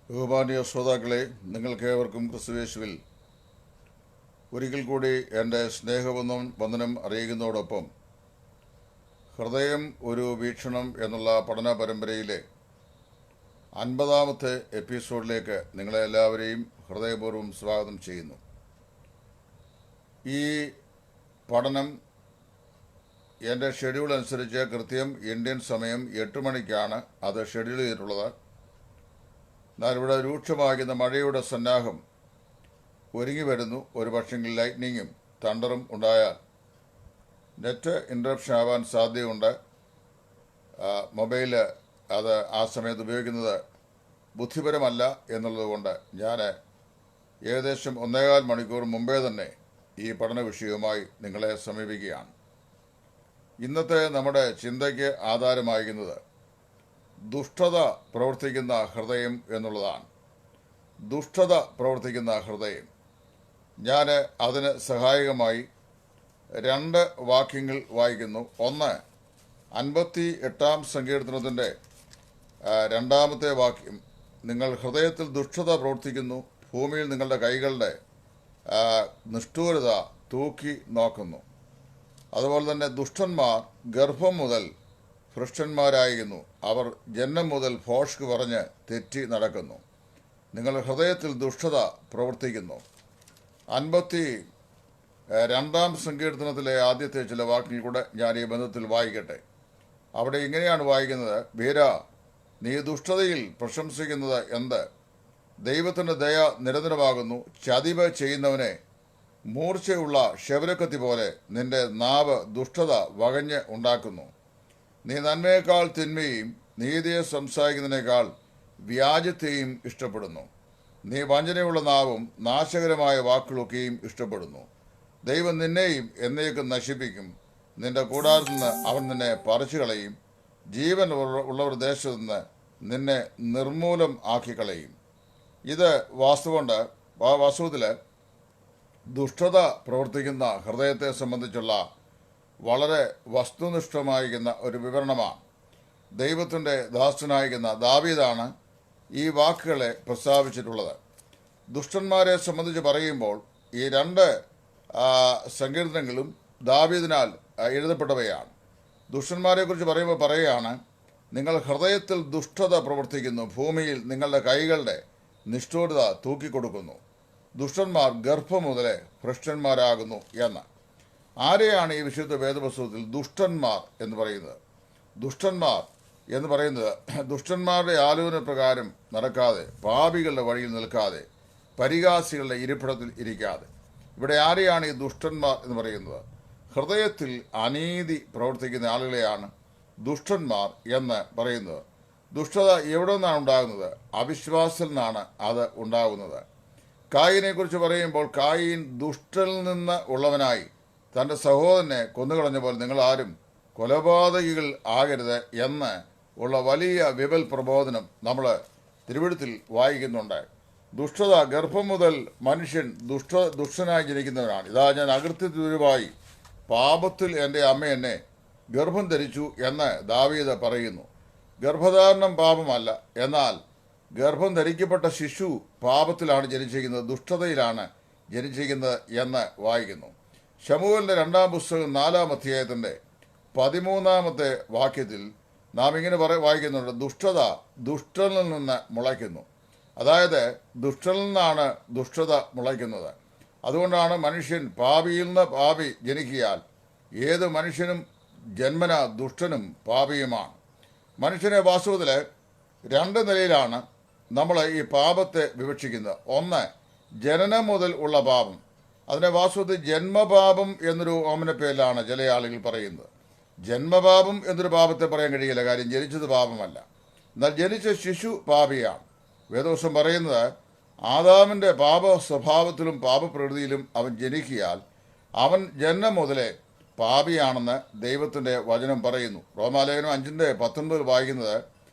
ബഹുമാന്യ ശ്രോതാക്കളെ, നിങ്ങൾക്കേവർക്കും ക്രിസ്തുയേശുവിൽ ഒരിക്കൽ കൂടി എൻ്റെ വന്ദനം അറിയിക്കുന്നതോടൊപ്പം ഹൃദയം ഒരു വീക്ഷണം എന്നുള്ള പഠന പരമ്പരയിലെ 50-ാമത്തെ എപ്പിസോഡിലേക്ക് നിങ്ങളെ എല്ലാവരെയും ഹൃദയപൂർവ്വം സ്വാഗതം ചെയ്യുന്നു. ഈ പഠനം എൻ്റെ ഷെഡ്യൂൾ അനുസരിച്ച് കൃത്യം ഇന്ത്യൻ സമയം 8 മണിക്കാണ് അത് ഷെഡ്യൂൾ ചെയ്തിട്ടുള്ളത്. എന്നാൽ ഇവിടെ രൂക്ഷമാകുന്ന മഴയുടെ സന്നാഹം ഒരുങ്ങി വരുന്നു. ഒരു പക്ഷെങ്കിൽ ലൈറ്റ്നിങ്ങും തണ്ടറും ഉണ്ടായാൽ നെറ്റ് ഇൻറ്ററപ്ഷൻ ആവാൻ സാധ്യതയുണ്ട്. മൊബൈൽ അത് ആ സമയത്ത് ഉപയോഗിക്കുന്നത് ബുദ്ധിപരമല്ല എന്നുള്ളതുകൊണ്ട് ഞാൻ ഏകദേശം 1.25 മണിക്കൂർ മുമ്പേ തന്നെ ഈ പഠന വിഷയവുമായി നിങ്ങളെ സമീപിക്കുകയാണ്. ഇന്നത്തെ നമ്മുടെ ചിന്തയ്ക്ക് ആധാരമായിരിക്കുന്നത് ദുഷ്ടത പ്രവർത്തിക്കുന്ന ഹൃദയം എന്നുള്ളതാണ്. ദുഷ്ടത പ്രവർത്തിക്കുന്ന ഹൃദയം. ഞാൻ അതിന് സഹായകമായി 2 വാക്യങ്ങൾ വായിക്കുന്നു. ഒന്ന്, 58-ാം സങ്കീർത്തനത്തിൻ്റെ 2-ാമത്തെ വാക്യം. നിങ്ങൾ ഹൃദയത്തിൽ ദുഷ്ടത പ്രവർത്തിക്കുന്നു, ഭൂമിയിൽ നിങ്ങളുടെ കൈകളുടെ നിഷ്ഠൂരത തൂക്കി നോക്കുന്നു. അതുപോലെ തന്നെ ദുഷ്ടന്മാർ ഗർഭം മുതൽ ഭ്രഷ്ടന്മാരായിരുന്നു, അവർ ജന്മം മുതൽ ഭോഷ്ക് പറഞ്ഞ് തെറ്റി നടക്കുന്നു. നിങ്ങൾ ഹൃദയത്തിൽ ദുഷ്ടത പ്രവർത്തിക്കുന്നു. 52-ാം സങ്കീർത്തനത്തിലെ ആദ്യത്തെ ചില വാക്യങ്ങൾ കൂടെ ഞാൻ ഈ ബന്ധത്തിൽ വായിക്കട്ടെ. അവിടെ ഇങ്ങനെയാണ് വായിക്കുന്നത്: വീര, നീ ദുഷ്ടതയിൽ പ്രശംസിക്കുന്നത് എന്ത്? ദൈവത്തിൻ്റെ ദയ നിരന്തരമാകുന്നു. ചതിവ് ചെയ്യുന്നവനെ മൂർച്ചയുള്ള ക്ഷവരക്കത്തി പോലെ നിന്റെ നാവ് ദുഷ്ടത വകഞ്ഞ് ഉണ്ടാക്കുന്നു. നീ നന്മയേക്കാൾ തിന്മയും നീതിയെ സംസാരിക്കുന്നതിനേക്കാൾ വ്യാജത്തെയും ഇഷ്ടപ്പെടുന്നു. നീ വഞ്ചനയുള്ള നാവും നാശകരമായ വാക്കുകളൊക്കെയും ഇഷ്ടപ്പെടുന്നു. ദൈവം നിന്നെയും എന്നേക്കും നശിപ്പിക്കും. നിന്റെ കൂടാരത്തിൽ നിന്ന് അവൻ നിന്നെ പറിച്ചു കളയും. ജീവൻ ഉള്ളവർ ദേശത്തു നിന്ന് നിന്നെ നിർമൂലം ആക്കിക്കളയും. ഇത് വാസ്തവത്തിൽ ദുഷ്ടത പ്രവർത്തിക്കുന്ന ഹൃദയത്തെ സംബന്ധിച്ചുള്ള വളരെ വസ്തുനിഷ്ഠമായിരിക്കുന്ന ഒരു വിവരണമാണ്. ദൈവത്തിൻ്റെ ദാസനായിരിക്കുന്ന ദാവീദാണ് ഈ വാക്കുകളെ പ്രസ്താവിച്ചിട്ടുള്ളത്. ദുഷ്ടന്മാരെ സംബന്ധിച്ച് പറയുമ്പോൾ ഈ 2 സങ്കീർത്തനങ്ങളും ദാവീദിനാൽ എഴുതപ്പെട്ടവയാണ്. ദുഷ്ടന്മാരെക്കുറിച്ച് പറയുമ്പോൾ പറയുകയാണ്, നിങ്ങൾ ഹൃദയത്തിൽ ദുഷ്ടത പ്രവർത്തിക്കുന്നു, ഭൂമിയിൽ നിങ്ങളുടെ കൈകളുടെ നിഷ്ഠൂരത തൂക്കിക്കൊടുക്കുന്നു. ദുഷ്ടന്മാർ ഗർഭം മുതലേ ഭ്രഷ്ടന്മാരാകുന്നു എന്ന്. ആരെയാണ് ഈ വിശുദ്ധ വേദപുസ്തകത്തിൽ ദുഷ്ടന്മാർ എന്ന് പറയുന്നത്? ദുഷ്ടന്മാർ എന്ന് പറയുന്നത് ദുഷ്ടന്മാരുടെ ആലോചന പ്രകാരം നടക്കാതെ, പാപികളുടെ വഴിയിൽ നിൽക്കാതെ, പരിഹാസികളുടെ ഇരിപ്പിടത്തിൽ ഇരിക്കാതെ. ഇവിടെ ആരെയാണ് ഈ ദുഷ്ടന്മാർ എന്ന് പറയുന്നത്? ഹൃദയത്തിൽ അനീതി പ്രവർത്തിക്കുന്ന ആളുകളെയാണ് ദുഷ്ടന്മാർ എന്ന് പറയുന്നത്. ദുഷ്ടത എവിടെ നിന്നാണ് ഉണ്ടാകുന്നത്? അവിശ്വാസത്തിൽ നിന്നാണ് അത് ഉണ്ടാകുന്നത്. കായീനെ കുറിച്ച് പറയുമ്പോൾ, കായീൻ ദുഷ്ടനിൽ നിന്ന് ഉള്ളവനായി തൻ്റെ സഹോദരനെ കൊന്നുകളഞ്ഞപ്പോൾ നിങ്ങൾ ആരും കൊലപാതകികൾ ആകരുത് എന്ന് ഉള്ള വലിയ വിപൽ പ്രബോധനം നമ്മൾ തിരുവെഴുത്തിൽ വായിക്കുന്നുണ്ട്. ദുഷ്ടത ഗർഭം മുതൽ മനുഷ്യൻ ദുഷ്ടനായി ജനിക്കുന്നവനാണ്. ഇതാ ഞാൻ അകൃത്യത്തിനുരുവായി പാപത്തിൽ എൻ്റെ അമ്മ എന്നെ ഗർഭം ധരിച്ചു എന്ന് ദാവീദ് പറയുന്നു. ഗർഭധാരണം പാപമല്ല, എന്നാൽ ഗർഭം ധരിക്കപ്പെട്ട ശിശു പാപത്തിലാണ് ജനിച്ചിരിക്കുന്നത്, ദുഷ്ടതയിലാണ് ജനിച്ചിരിക്കുന്നത് എന്ന് വായിക്കുന്നു. ശമൂവേലിൻ്റെ 2-ാം പുസ്തകം 4-ാം അധ്യായത്തിൻ്റെ 13-ാമത്തെ വാക്യത്തിൽ നാം ഇങ്ങനെ വായിക്കുന്നുണ്ട്: ദുഷ്ടത ദുഷ്ടനിൽ നിന്ന് മുളയ്ക്കുന്നു. അതായത് ദുഷ്ടനിൽ നിന്നാണ് ദുഷ്ടത മുളയ്ക്കുന്നത്. അതുകൊണ്ടാണ് മനുഷ്യൻ പാപിയിൽ നിന്ന് പാപി ജനിക്കിയാൽ ഏത് മനുഷ്യനും ജന്മന ദുഷ്ടനും പാപിയുമാണ്. മനുഷ്യനെ വാസ്തവത്തിൽ 2 നിലയിലാണ് നമ്മൾ ഈ പാപത്തെ വിവക്ഷിക്കുന്നത്. ഒന്ന്, ജനനം മുതൽ ഉള്ള പാപം. അതിനെ വാസ്തവത്തിൽ ജന്മപാപം എന്നൊരു ഓമനപ്പേരിലാണ് ചില ആളുകൾ പറയുന്നത്. ജന്മപാപം എന്നൊരു പാപത്തെ പറയാൻ കഴിയില്ല, കാര്യം ജനിച്ചത് പാപമല്ല. എന്നാൽ ജനിച്ച ശിശു പാപിയാണ്. വേദവസം പറയുന്നത് ആദാമിൻ്റെ പാപ സ്വഭാവത്തിലും പാപപ്രകൃതിയിലും അവൻ ജനിക്കിയാൽ അവൻ ജന്മം മുതലേ പാപിയാണെന്ന് ദൈവത്തിൻ്റെ വചനം പറയുന്നു. റോമാലേഖനം 5:19 വായിക്കുന്നത്,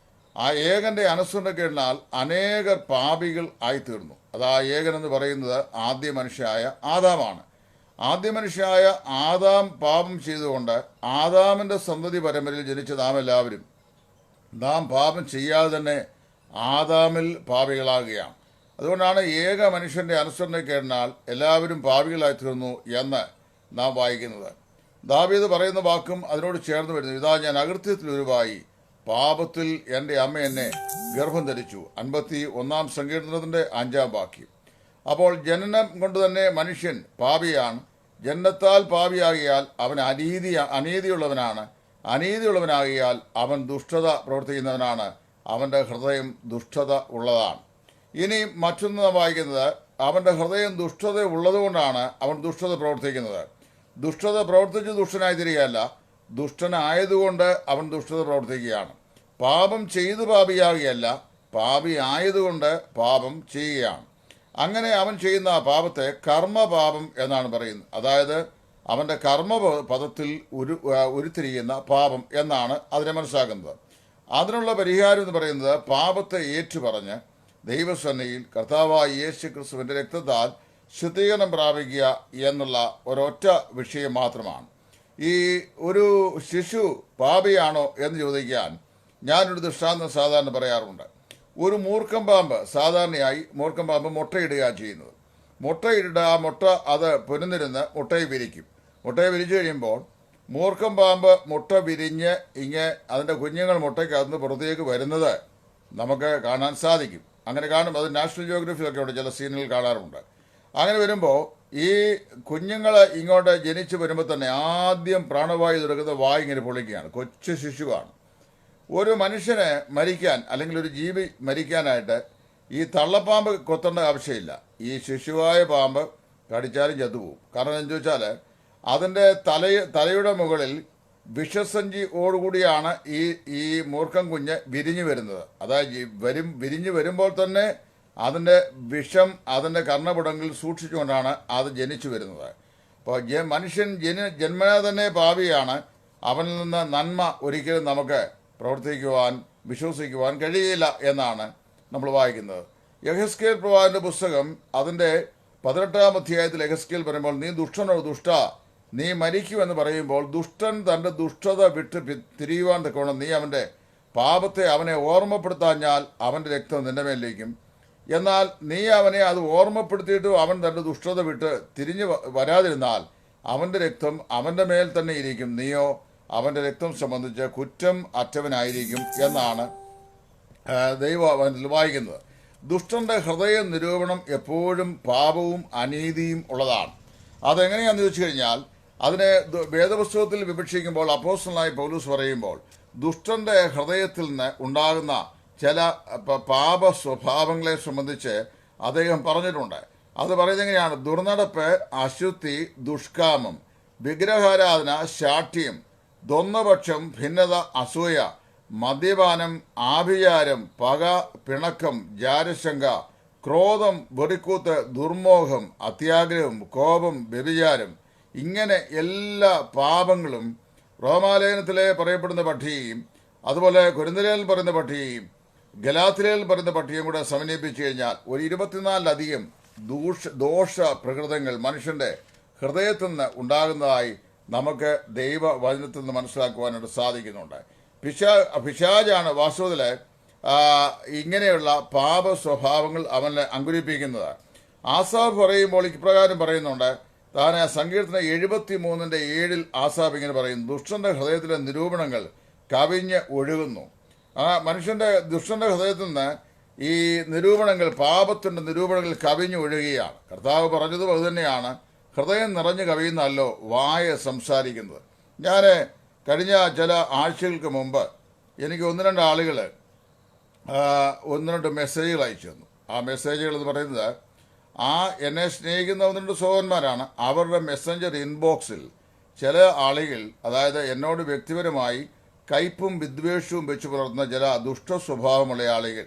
ആ ഏകൻ്റെ അനുസരണക്കേടിനാൽ അനേകർ പാപികൾ ആയിത്തീർന്നു. അത് ആ ഏകൻ എന്ന് പറയുന്നത് ആദ്യ മനുഷ്യനായ ആദാമാണ്. ആദ്യ മനുഷ്യനായ ആദാം പാപം ചെയ്തുകൊണ്ട് ആദാമിൻ്റെ സന്തതി പരമ്പരയിൽ ജനിച്ച നാം എല്ലാവരും നാം പാപം ചെയ്യാതെ തന്നെ ആദാമിൽ പാപികളാകുകയാണ്. അതുകൊണ്ടാണ് ഏക മനുഷ്യന്റെ അനുസരണക്കേടിനാൽ എല്ലാവരും പാപികളായി തീർന്നു എന്ന് നാം വായിക്കുന്നത്. ദാവീദ് പറയുന്ന വാക്കും അതിനോട് ചേർന്ന് വരുന്നു. ഇതാ ഞാൻ അകൃത്യത്തിൽ ഉരുവായി, പാപത്തിൽ എൻ്റെ അമ്മ എന്നെ ഗർഭം ധരിച്ചു. 51 സങ്കീർത്തനത്തിന്റെ 5 വാക്യം. അപ്പോൾ ജനനം കൊണ്ട് തന്നെ മനുഷ്യൻ പാപിയാണ്. ജനനത്താൽ പാപിയാകിയാൽ അവൻ അനീതിയുള്ളവനാണ്. അനീതിയുള്ളവനാകിയാൽ അവൻ ദുഷ്ടത പ്രവർത്തിക്കുന്നവനാണ്. അവന്റെ ഹൃദയം ദുഷ്ടത ഉള്ളതാണ്. ഇനി മറ്റൊന്ന് നാം വായിക്കുന്നത്, അവന്റെ ഹൃദയം ദുഷ്ടത ഉള്ളതുകൊണ്ടാണ് അവൻ ദുഷ്ടത പ്രവർത്തിക്കുന്നത്. ദുഷ്ടത പ്രവർത്തിച്ച് ദുഷ്ടനായി തീരുകയല്ല, ദുഷ്ടനായതുകൊണ്ട് അവൻ ദുഷ്ടത പ്രവർത്തിക്കുകയാണ്. പാപം ചെയ്തു പാപിയാകുകയല്ല, പാപി ആയതുകൊണ്ട് പാപം ചെയ്യുകയാണ്. അങ്ങനെ അവൻ ചെയ്യുന്ന പാപത്തെ കർമ്മപാപം എന്നാണ് പറയുന്നത്. അതായത് അവന്റെ കർമ്മപദത്തിൽ ഉരുത്തിരിയുന്ന പാപം എന്നാണ് അതിനെ മനസ്സിലാക്കുന്നത്. അതിനുള്ള പരിഹാരം എന്ന് പറയുന്നത് പാപത്തെ ഏറ്റുപറഞ്ഞ് ദൈവസന്നിധിയിൽ കർത്താവായ യേശു ക്രിസ്തുവിന്റെ രക്തത്താൽ ശുദ്ധീകരണം പ്രാപിക്കുക എന്നുള്ള ഒരൊറ്റ വിഷയം മാത്രമാണ്. ഈ ഒരു ശിശു പാപിയാണോ എന്ന് ചോദിക്കാൻ ഞാനൊരു ദൃഷ്ടാന്തം സാധാരണ പറയാറുണ്ട്. ഒരു മൂർഖൻ പാമ്പ്, സാധാരണയായി മൂർഖൻ പാമ്പ് മുട്ടയിടുകയാണ് ചെയ്യുന്നത്. മുട്ടയിട്ടിട്ട് ആ മുട്ട അത് പുനർന്നിരുന്ന് മുട്ടയെ വിരിക്കും. മുട്ടയെ വിരിച്ചു കഴിയുമ്പോൾ മൂർഖൻ പാമ്പ് മുട്ട വിരിഞ്ഞ് അതിൻ്റെ കുഞ്ഞുങ്ങൾ മുട്ടയ്ക്കകത്ത് പുറത്തേക്ക് വരുന്നത് നമുക്ക് കാണാൻ സാധിക്കും. അങ്ങനെ കാണും. അത് നാഷണൽ ജിയോഗ്രഫിയിലൊക്കെ ഉണ്ട്, ചില സീനുകൾ കാണാറുണ്ട്. അങ്ങനെ വരുമ്പോൾ ഈ കുഞ്ഞുങ്ങൾ ഇങ്ങോട്ട് ജനിച്ചു വരുമ്പോൾ തന്നെ ആദ്യം പ്രാണവായു തുറക്കുന്ന വായു ഇങ്ങനെ പൊളിക്കുകയാണ്. കൊച്ചു ശിശുവാണ്. ഒരു മനുഷ്യന് മരിക്കാൻ അല്ലെങ്കിൽ ഒരു ജീവി മരിക്കാനായിട്ട് ഈ തള്ളപ്പാമ്പ് കൊത്തേണ്ട ആവശ്യമില്ല. ഈ ശിശുവായ പാമ്പ് കടിച്ചാലും ചത്തുപോകും. കാരണം എന്താ ചോദിച്ചാൽ അതിൻ്റെ തലയുടെ മുകളിൽ വിഷസഞ്ചിയോടുകൂടിയാണ് ഈ മൂർഖൻ കുഞ്ഞ് വിരിഞ്ഞു വരുന്നത്. അതായത് വിരിഞ്ഞു വരുമ്പോൾ തന്നെ അതിൻ്റെ വിഷം അതിൻ്റെ കർണപുടങ്ങളിൽ സൂക്ഷിച്ചുകൊണ്ടാണ് അത് ജനിച്ചു വരുന്നത്. അപ്പോൾ മനുഷ്യൻ ജന്മനാ തന്നെ പാപിയാണ്. അവനിൽ നിന്ന് നന്മ ഒരിക്കലും നമുക്ക് പ്രവർത്തിക്കുവാൻ വിശ്വസിക്കുവാൻ കഴിയില്ല എന്നാണ് നമ്മൾ വായിക്കുന്നത്. യെഹെസ്കേൽ പ്രവാചകന്റെ പുസ്തകം അതിൻ്റെ 18 അധ്യായത്തിൽ യെഹെസ്കേൽ പറയുമ്പോൾ, നീ ദുഷ്ടനോ ദുഷ്ട, നീ മരിക്കുമെന്ന് പറയുമ്പോൾ ദുഷ്ടൻ തൻ്റെ ദുഷ്ടത വിട്ട് തിരിയുവാൻ തക്കവണ്ണം നീ അവൻ്റെ പാപത്തെ അവനെ ഓർമ്മപ്പെടുത്താഞ്ഞാൽ അവൻ്റെ രക്തം നിന്റെ മേലിലേക്കും. എന്നാൽ നീ അവനെ അത് ഓർമ്മപ്പെടുത്തിയിട്ടും അവൻ തൻ്റെ ദുഷ്ടത വിട്ട് തിരിഞ്ഞു വരാതിരുന്നാൽ അവൻ്റെ രക്തം അവൻ്റെ മേൽ തന്നെ ഇരിക്കും. നീയോ അവൻ്റെ രക്തം സംബന്ധിച്ച് കുറ്റം അറ്റവനായിരിക്കും എന്നാണ് ദൈവവചനത്തിൽ വായിക്കുന്നത്. ദുഷ്ടന്റെ ഹൃദയ നിരൂപണം എപ്പോഴും പാപവും അനീതിയും ഉള്ളതാണ്. അതെങ്ങനെയാണെന്ന് ചോദിച്ചു കഴിഞ്ഞാൽ അതിനെ വേദപുസ്തകത്തിൽ വിവക്ഷിക്കുമ്പോൾ അപ്പോസ്തലനായ പൗലോസ് പറയുമ്പോൾ ദുഷ്ടന്റെ ഹൃദയത്തിൽ നിന്ന് ഉണ്ടാകുന്ന ചില പാപ സ്വഭാവങ്ങളെ സംബന്ധിച്ച് അദ്ദേഹം പറഞ്ഞിട്ടുണ്ട്. അത് പറയുന്നത് എങ്ങനെയാണ്? ദുർനടപ്പ്, അശുദ്ധി, ദുഷ്കാമം, വിഗ്രഹാരാധന, ശാഠ്യം, ദ്വന്ദ്വപക്ഷം, ഭിന്നത, അസൂയ, മദ്യപാനം, ആഭിചാരം, പക, പിണക്കം, ജാരശങ്ക, ക്രോധം, വെറിക്കൂത്ത്, ദുർമോഹം, അത്യാഗ്രഹം, കോപം, വ്യഭിചാരം, ഇങ്ങനെ എല്ലാ പാപങ്ങളും റോമാലേഖനത്തിലെ പറയപ്പെടുന്ന പട്ടികയും അതുപോലെ കൊരിന്ത്യരിൽ പറയുന്ന പട്ടികയും ഗലാത്യരിൽ പറയുന്ന പട്ടികയും കൂടെ സമന്വയിപ്പിച്ചു കഴിഞ്ഞാൽ ഒരു 24 ദോഷ പ്രകൃതങ്ങൾ മനുഷ്യന്റെ ഹൃദയത്തിൽ നിന്ന് ഉണ്ടാകുന്നതായി നമുക്ക് ദൈവവചനത്തിൽ നിന്ന് മനസ്സിലാക്കുവാനായിട്ട് സാധിക്കുന്നുണ്ട്. പിശാചാണ് വാസ്തവത്തിൽ ഇങ്ങനെയുള്ള പാപ സ്വഭാവങ്ങൾ അവനെ അങ്കുരിപ്പിക്കുന്നത്. ആസാഫ് പറയുമ്പോൾ ഇപ്രകാരം പറയുന്നുണ്ട്. താൻ സങ്കീർത്തനം 73:7 ആസാഫ് ഇങ്ങനെ പറയുന്നു, ദുഷ്ടന്റെ ഹൃദയത്തിലെ നിരൂപണങ്ങൾ കവിഞ്ഞ് ഒഴുകുന്നു. ദുഷ്ടന്റെ ഹൃദയത്തിൽ നിന്ന് ഈ നിരൂപണങ്ങൾ, പാപത്തിന്റെ നിരൂപണങ്ങൾ കവിഞ്ഞ് ഒഴുകുകയാണ്. കർത്താവ് പറഞ്ഞതും അതുതന്നെയാണ്, ഹൃദയം നിറഞ്ഞു കവിയുന്നല്ലോ വായ സംസാരിക്കുന്നത്. ഞാൻ കഴിഞ്ഞ ചില ആഴ്ചകൾക്ക് മുമ്പ് എനിക്ക് 1-2 ആളുകൾ 1-2 മെസ്സേജുകൾ അയച്ചു തന്നു. ആ മെസ്സേജുകൾ എന്ന് പറയുന്നത് എന്നെ സ്നേഹിക്കുന്ന 1-2 സഹോദരന്മാരാണ്. അവരുടെ മെസ്സഞ്ചർ ഇൻബോക്സിൽ ചില ആളുകൾ, അതായത് എന്നോട് വ്യക്തിപരമായി കയ്പും വിദ്വേഷവും വെച്ച് പുലർത്തുന്ന ചില ദുഷ്ട സ്വഭാവമുള്ള ആളുകൾ,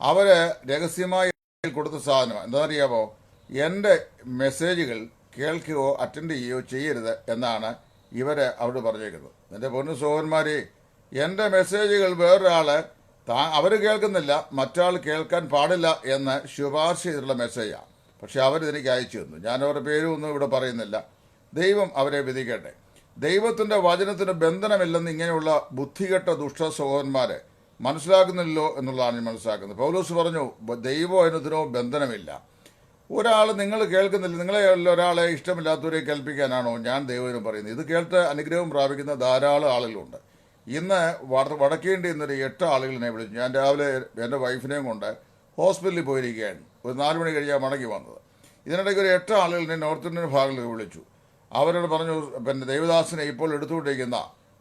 അവർ രഹസ്യമായി കൊടുത്ത സാധനം എന്താണെന്നറിയാമോ? എൻ്റെ മെസ്സേജുകൾ കേൾക്കുകയോ അറ്റൻഡ് ചെയ്യുകയോ ചെയ്യരുത് എന്നാണ് ഇവരെ അവിടെ പറഞ്ഞേക്കുന്നത്. എൻ്റെ പൊന്നു സഹോദരന്മാരെ, എൻ്റെ മെസ്സേജുകൾ വേറൊരാൾ അവർ കേൾക്കുന്നില്ല, മറ്റാൾ കേൾക്കാൻ പാടില്ല എന്ന് ശുപാർശ ചെയ്തിട്ടുള്ള മെസ്സേജാണ്. പക്ഷെ അവരിതെനിക്ക് അയച്ചു തന്നു. ഞാൻ അവരുടെ പേരൊന്നും ഇവിടെ പറയുന്നില്ല. ദൈവം അവരെ വിധിക്കട്ടെ. ദൈവത്തിൻ്റെ വചനത്തിന് ബന്ധനമില്ലെന്ന് ഇങ്ങനെയുള്ള ബുദ്ധികെട്ട ദുഷ്ട സഹോദരന്മാരെ മനസ്സിലാക്കുന്നില്ലല്ലോ എന്നുള്ളതാണ് ഞാൻ മനസ്സിലാക്കുന്നത്. പൗലോസ് പറഞ്ഞു, ദൈവത്തിനോ ബന്ധനമില്ല. ഒരാൾ നിങ്ങൾ കേൾക്കുന്നില്ല, നിങ്ങളെ ഒരാളെ ഇഷ്ടമില്ലാത്തവരെ കേൾപ്പിക്കാനാണോ ഞാൻ ദൈവം പറയുന്നത്? ഇത് കേട്ട് അനുഗ്രഹം പ്രാപിക്കുന്ന ധാരാളം ആളുകളുണ്ട്. ഇന്ന് വടക്കേണ്ടി ഇന്നൊരു 8 ആളുകളെ വിളിച്ചു. ഞാൻ രാവിലെ എൻ്റെ വൈഫിനെയും കൊണ്ട് ഹോസ്പിറ്റലിൽ പോയിരിക്കുകയാണ്. ഒരു 4 മണി കഴിഞ്ഞാൽ മടങ്ങി വന്നത്. ഇതിനിടയ്ക്ക് ഒരു 8 ആളുകളെ നോർത്ത് ഇന്ത്യൻ ഭാഗങ്ങളിൽ വിളിച്ചു. അവരോട് പറഞ്ഞു, പിന്നെ ദേവദാസിനെ ഇപ്പോൾ എടുത്തുകൊണ്ടിരിക്കുന്ന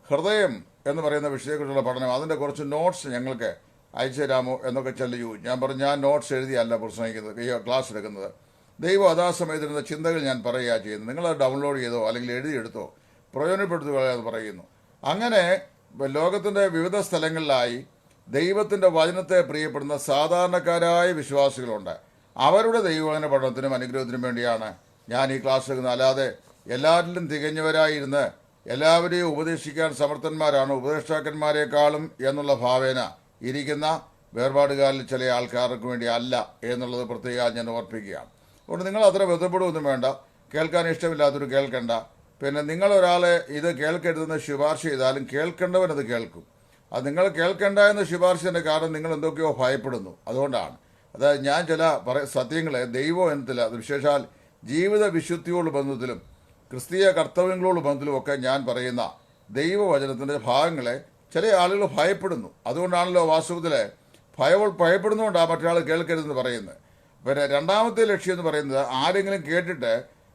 ഹൃദയം എന്ന് പറയുന്ന വിഷയത്തെക്കുറിച്ചുള്ള പഠനം, അതിൻ്റെ കുറച്ച് നോട്ട്സ് ഞങ്ങൾക്ക് അയച്ചു തരാമോ എന്നൊക്കെ ചോദിച്ചു. ഞാൻ പറഞ്ഞു, ഞാൻ നോട്ട്സ് എഴുതിയല്ല പ്രസംഗിക്കുന്നത്, ഈ ക്ലാസ് എടുക്കുന്നത്. ദൈവം അതാസമയത്തിരുന്ന ചിന്തകൾ ഞാൻ പറയുക ചെയ്യുന്നത്. നിങ്ങളത് ഡൗൺലോഡ് ചെയ്തോ അല്ലെങ്കിൽ എഴുതിയെടുത്തോ പ്രയോജനപ്പെടുത്തുക എന്ന് പറയുന്നു. അങ്ങനെ ലോകത്തിൻ്റെ വിവിധ സ്ഥലങ്ങളിലായി ദൈവത്തിൻ്റെ വചനത്തെ പ്രിയപ്പെടുന്ന സാധാരണക്കാരായ വിശ്വാസികളുണ്ട്. അവരുടെ ദൈവവചന പഠനത്തിനും അനുഗ്രഹത്തിനും വേണ്ടിയാണ് ഞാൻ ഈ ക്ലാസ് എടുക്കുന്നത്. അല്ലാതെ എല്ലാവരിലും തികഞ്ഞവരായിരുന്ന് എല്ലാവരെയും ഉപദേശിക്കാൻ സമർത്ഥന്മാരാണ് ഉപദേഷ്ടാക്കന്മാരെക്കാളും എന്നുള്ള ഭാവേന ഇരിക്കുന്ന വേർപാടുകാരിൽ ചില ആൾക്കാർക്ക് വേണ്ടി അല്ല എന്നുള്ളത് പ്രത്യേകം ഞാൻ ഓർപ്പിക്കുകയാണ്. അതുകൊണ്ട് നിങ്ങൾ അത്ര ബന്ധപ്പെടുകയൊന്നും വേണ്ട. കേൾക്കാൻ ഇഷ്ടമില്ലാത്തൊരു കേൾക്കണ്ട. പിന്നെ നിങ്ങളൊരാളെ ഇത് കേൾക്കരുതെന്ന് ശുപാർശ ചെയ്താലും കേൾക്കേണ്ടവനത് കേൾക്കും. അത് നിങ്ങൾ കേൾക്കേണ്ട എന്ന് ശുപാർശയുടെ കാരണം നിങ്ങൾ എന്തൊക്കെയോ ഭയപ്പെടുന്നു. അതുകൊണ്ടാണ്. അതായത് ഞാൻ ചില സത്യങ്ങളെ ദൈവം എന്നതിൽ, അത് വിശേഷാൽ ജീവിത വിശുദ്ധിയോട് ബന്ധത്തിലും ക്രിസ്തീയ കർത്തവ്യങ്ങളോട് ബന്ധത്തിലും ഒക്കെ ഞാൻ പറയുന്ന ദൈവവചനത്തിൻ്റെ ഭാഗങ്ങളെ ചില ആളുകൾ ഭയപ്പെടുന്നു. അതുകൊണ്ടാണല്ലോ വാസ്തവത്തിൽ ഭയപ്പെടുന്നതുകൊണ്ടാണ് മറ്റൊരാൾ കേൾക്കരുതെന്ന് പറയുന്നത്. പിന്നെ രണ്ടാമത്തെ ലക്ഷ്യം എന്ന് പറയുന്നത്, ആരെങ്കിലും കേട്ടിട്ട്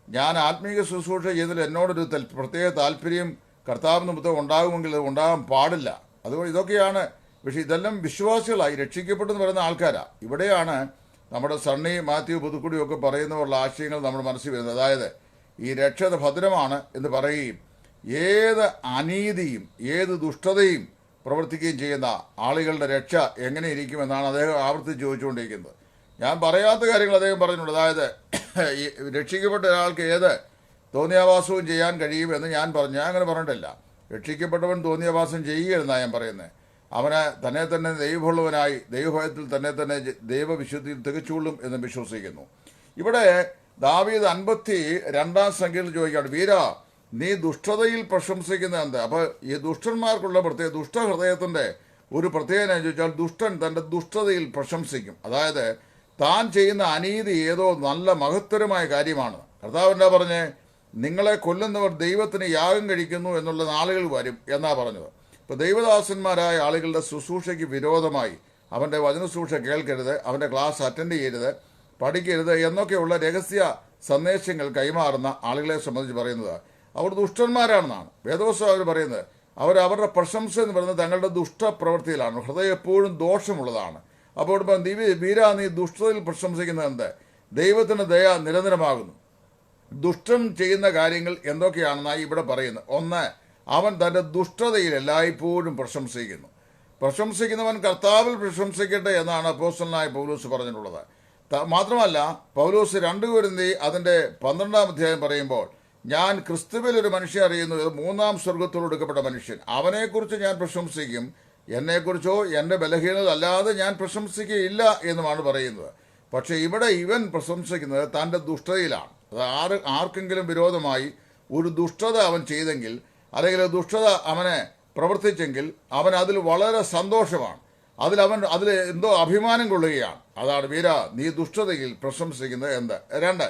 ഞാൻ ആത്മീയ ശുശ്രൂഷ ചെയ്തതിൽ എന്നോടൊരു പ്രത്യേക താല്പര്യം കർത്താവ് നിമിത്തം ഉണ്ടാകുമെങ്കിൽ അത് ഉണ്ടാകാൻ പാടില്ല. അതുകൊണ്ട് ഇതൊക്കെയാണ്. പക്ഷേ ഇതെല്ലാം വിശ്വാസികളായി രക്ഷിക്കപ്പെട്ടെന്ന് പറയുന്ന ആൾക്കാരാണ്. ഇവിടെയാണ് നമ്മുടെ സണ്ണി, മാത്യു, പുതുക്കുടിയൊക്കെ പറയുന്നവരുള്ള ആശയങ്ങൾ നമ്മുടെ മനസ്സിൽ വരുന്നത്. അതായത് ഈ രക്ഷ ഭദ്രമാണ് എന്ന് പറയുകയും ഏത് അനീതിയും ഏത് ദുഷ്ടതയും പ്രവർത്തിക്കുകയും ചെയ്യുന്ന ആളുകളുടെ രക്ഷ എങ്ങനെ ഇരിക്കുമെന്നാണ് അദ്ദേഹം ആവർത്തിച്ച് ചോദിച്ചുകൊണ്ടിരിക്കുന്നത്. ഞാൻ പറയാത്ത കാര്യങ്ങൾ അദ്ദേഹം പറഞ്ഞിട്ടുണ്ട്. അതായത് ഈ രക്ഷിക്കപ്പെട്ട ഒരാൾക്ക് ഏത് തോന്നിയാവാസവും ചെയ്യാൻ കഴിയുമെന്ന് ഞാൻ അങ്ങനെ പറഞ്ഞിട്ടില്ല. രക്ഷിക്കപ്പെട്ടവൻ തോന്നിയാവാസം ചെയ്യുകയെന്നാണ് ഞാൻ പറയുന്നത്. അവന് തന്നെ തന്നെ ദൈവമുള്ളവനായി ദൈവഭയത്തിൽ തന്നെ ദൈവവിശുദ്ധിയിൽ തികച്ചുകൊള്ളും എന്ന് വിശ്വസിക്കുന്നു. ഇവിടെ ദാവീദ് 52 സംഖ്യയിൽ ചോദിക്കുകയാണ്, വീരാ നീ ദുഷ്ടതയിൽ പ്രശംസിക്കുന്നത് എന്ത്? അപ്പോൾ ഈ ദുഷ്ടന്മാർക്കുള്ള പ്രത്യേക ദുഷ്ടഹൃദയത്തിൻ്റെ ഒരു പ്രത്യേകത എന്ന് ചോദിച്ചാൽ, ദുഷ്ടൻ തൻ്റെ ദുഷ്ടതയിൽ പ്രശംസിക്കും. അതായത് താൻ ചെയ്യുന്ന അനീതി ഏതോ നല്ല മഹത്തരമായ കാര്യമാണ്. കർത്താവ് എന്താ പറഞ്ഞേ? നിങ്ങളെ കൊല്ലുന്നവർ ദൈവത്തിന് യാഗം കഴിക്കുന്നു എന്നുള്ള നാളുകൾ വരും എന്നാ പറഞ്ഞത്. ഇപ്പോൾ ദൈവദാസന്മാരായ ആളുകളുടെ ശുശ്രൂഷയ്ക്ക് വിരോധമായി അവൻ്റെ വചനശുശ്രൂഷ കേൾക്കരുത്, അവൻ്റെ ക്ലാസ് അറ്റൻഡ് ചെയ്യരുത്, പഠിക്കരുത് എന്നൊക്കെയുള്ള രഹസ്യ സന്ദേശങ്ങൾ കൈമാറുന്ന ആളുകളെ സംബന്ധിച്ച് പറയുന്നത് അവർ ദുഷ്ടന്മാരാണെന്നാണ് വേദോത്സവം അവർ പറയുന്നത്. അവരുടെ പ്രശംസ എന്ന് പറയുന്നത് തങ്ങളുടെ ദുഷ്ടപ്രവൃത്തിയിലാണ്. ഹൃദയം എപ്പോഴും ദോഷമുള്ളതാണ്. അപ്പോൾ വീരാ നീ ദുഷ്ടതയിൽ പ്രശംസിക്കുന്നത് എന്ത്? ദൈവത്തിൻ്റെ ദയ നിരന്തരമാകുന്നു. ദുഷ്ടൻ ചെയ്യുന്ന കാര്യങ്ങൾ എന്തൊക്കെയാണെന്നാണ് ഇവിടെ പറയുന്നത്. ഒന്ന്, അവൻ തൻ്റെ ദുഷ്ടതയിൽ എല്ലായ്പ്പോഴും പ്രശംസിക്കുന്നവൻ കർത്താവിൽ പ്രശംസിക്കട്ടെ എന്നാണ് അപ്പോസ്തലനായ പൗലോസ് പറഞ്ഞിട്ടുള്ളത്. മാത്രമല്ല പൗലോസ് 2 കൊരിന്ത്യർ അതിൻ്റെ 12-ാം അധ്യായം പറയുമ്പോൾ, ഞാൻ ക്രിസ്തുവിൽ ഒരു മനുഷ്യൻ അറിയുന്നത് 3-ാം സ്വർഗത്തോട് എടുക്കപ്പെട്ട മനുഷ്യൻ, അവനെക്കുറിച്ച് ഞാൻ പ്രശംസിക്കും, എന്നെക്കുറിച്ചോ എൻ്റെ ബലഹീനത അല്ലാതെ ഞാൻ പ്രശംസിക്കുകയില്ല എന്നുമാണ് പറയുന്നത്. പക്ഷേ ഇവിടെ ഇവൻ പ്രശംസിക്കുന്നത് തൻ്റെ ദുഷ്ടതയിലാണ്. അത് ആർക്കെങ്കിലും വിരോധമായി ഒരു ദുഷ്ടത അവൻ ചെയ്തെങ്കിൽ, അല്ലെങ്കിൽ ദുഷ്ടത അവനെ പ്രവർത്തിച്ചെങ്കിൽ അവൻ അതിൽ വളരെ സന്തോഷമാണ്. അതിൽ എന്തോ അഭിമാനം കൊള്ളുകയാണ്. അതാണ് വീര നീ ദുഷ്ടതയിൽ പ്രശംസിക്കുന്നത് എന്ത്? 2,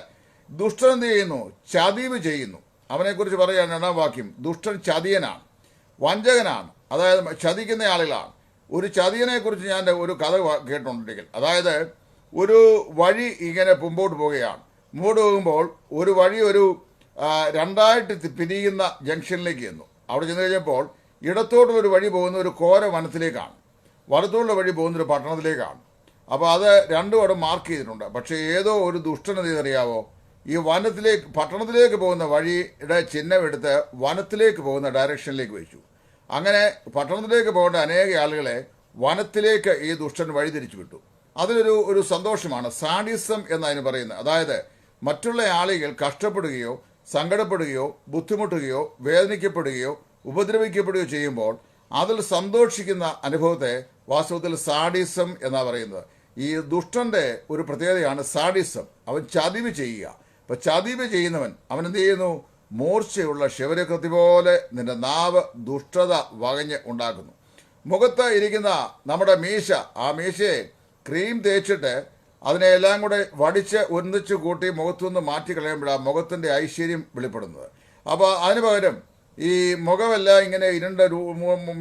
ദുഷ്ടൻ എന്ത് ചെയ്യുന്നു? ചതിവ് ചെയ്യുന്നു. അവനെക്കുറിച്ച് പറയാൻ 2-ാം വാക്യം, ദുഷ്ടൻ ചതിയനാണ്, വഞ്ചകനാണ്. അതായത് ചതിക്കുന്ന ആളുകളാണ്. ഒരു ചതിയനെക്കുറിച്ച് ഞാൻ ഒരു കഥ കേട്ടുണ്ടെങ്കിൽ, അതായത് ഒരു വഴി ഇങ്ങനെ മുമ്പോട്ട് പോവുകയാണ്. മുമ്പോട്ട് പോകുമ്പോൾ ഒരു വഴി ഒരു 2ആയിട്ട് പിരിയുന്ന ജംഗ്ഷനിലേക്ക് ചെന്നു. അവിടെ ചെന്ന് കഴിഞ്ഞപ്പോൾ ഇടത്തോട്ടുള്ളൊരു വഴി പോകുന്ന ഒരു കോര വനത്തിലേക്കാണ്, വലത്തോട്ടുള്ള വഴി പോകുന്നൊരു പട്ടണത്തിലേക്കാണ്. അപ്പോൾ അത് രണ്ടും അവിടെ മാർക്ക് ചെയ്തിട്ടുണ്ട്. പക്ഷേ ഏതോ ഒരു ദുഷ്ടനെന്ത് ചെയ്തറിയാവോ? ഈ പട്ടണത്തിലേക്ക് പോകുന്ന വഴിയുടെ ചിഹ്നം എടുത്ത് വനത്തിലേക്ക് പോകുന്ന ഡയറക്ഷനിലേക്ക് വെച്ചു. അങ്ങനെ പട്ടണത്തിലേക്ക് പോകേണ്ട അനേക ആളുകളെ വനത്തിലേക്ക് ഈ ദുഷ്ടൻ വഴിതിരിച്ചു വിട്ടു. അതിലൊരു സന്തോഷമാണ് സാഡിസം എന്നതിന് പറയുന്നത്. അതായത് മറ്റുള്ള ആളുകൾ കഷ്ടപ്പെടുകയോ സങ്കടപ്പെടുകയോ ബുദ്ധിമുട്ടുകയോ വേദനിക്കപ്പെടുകയോ ഉപദ്രവിക്കപ്പെടുകയോ ചെയ്യുമ്പോൾ അതിൽ സന്തോഷിക്കുന്ന അനുഭവത്തെ വാസ്തവത്തിൽ സാഡിസം എന്നാണ് പറയുന്നത്. ഈ ദുഷ്ടന്റെ ഒരു പ്രത്യേകതയാണ് സാഡിസം. അവൻ ചതിവ് ചെയ്യുക. അപ്പം ചതിവ് ചെയ്യുന്നവൻ അവൻ എന്ത് ചെയ്യുന്നു? മൂർച്ചയുള്ള ക്ഷവരക്കത്തി പോലെ നിന്റെ നാവ് ദുഷ്ടത വകഞ്ഞ് ഉണ്ടാക്കുന്നു. മുഖത്ത് ഇരിക്കുന്ന നമ്മുടെ മീശ, ആ മീശയെ ക്രീം തേച്ചിട്ട് അതിനെ എല്ലാം കൂടെ വടിച്ച് ഒന്നിച്ച് കൂട്ടി മുഖത്തുനിന്ന് മാറ്റി കളയുമ്പോഴാണ് മുഖത്തിൻ്റെ ഐശ്വര്യം വെളിപ്പെടുന്നത്. അപ്പോൾ അതിന് പകരം ഈ മുഖമെല്ലാം ഇങ്ങനെ ഇരുണ്ട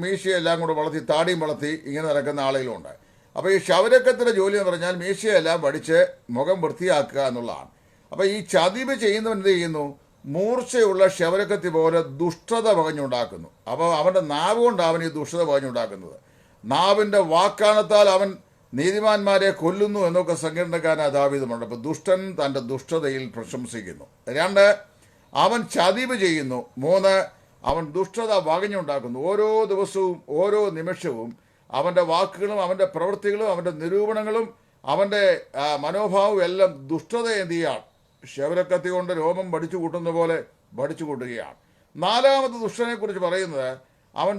മീശയെല്ലാം കൂടെ വളർത്തി താടിയും വളർത്തി ഇങ്ങനെ നടക്കുന്ന ആളുകളുണ്ട്. അപ്പോൾ ഈ ക്ഷൗരക്കത്തിൻ്റെ ജോലി എന്ന് പറഞ്ഞാൽ മീശയെല്ലാം വടിച്ച് മുഖം വൃത്തിയാക്കുക എന്നുള്ളതാണ്. അപ്പോൾ ഈ ചതിവ് ചെയ്യുന്നവൻ എന്ത് ചെയ്യുന്നു? മൂർച്ചയുള്ള ക്ഷൗരക്കത്തി പോലെ ദുഷ്ടത പകഞ്ഞുണ്ടാക്കുന്നു. അപ്പോൾ അവൻ്റെ നാവ് കൊണ്ട് അവൻ ഈ ദുഷ്ടത പകഞ്ഞുണ്ടാക്കുന്നത്. നാവിൻ്റെ വാക്കാണത്താൽ അവൻ നീതിമാന്മാരെ കൊല്ലുന്നു എന്നൊക്കെ സങ്കീർണക്കാരനായ ദാവീദുണ്ട്. അപ്പോൾ ദുഷ്ടൻ തൻ്റെ ദുഷ്ടതയിൽ പ്രശംസിക്കുന്നു. 2, അവൻ ചതിവ് ചെയ്യുന്നു. 3, അവൻ ദുഷ്ടത വകഞ്ഞുണ്ടാക്കുന്നു. ഓരോ ദിവസവും ഓരോ നിമിഷവും അവൻ്റെ വാക്കുകളും അവൻ്റെ പ്രവൃത്തികളും അവൻ്റെ നിരൂപണങ്ങളും അവൻ്റെ മനോഭാവവും എല്ലാം ദുഷ്ടത എന്ത് ചെയ്യാണ്? ക്ഷൗരക്കത്തി കൊണ്ട് രോമം വടിച്ചു കൂട്ടുന്ന പോലെ വടിച്ചു കൂട്ടുകയാണ്. 4ാമത്തെ ദുഷ്ടനെക്കുറിച്ച് പറയുന്നത് അവൻ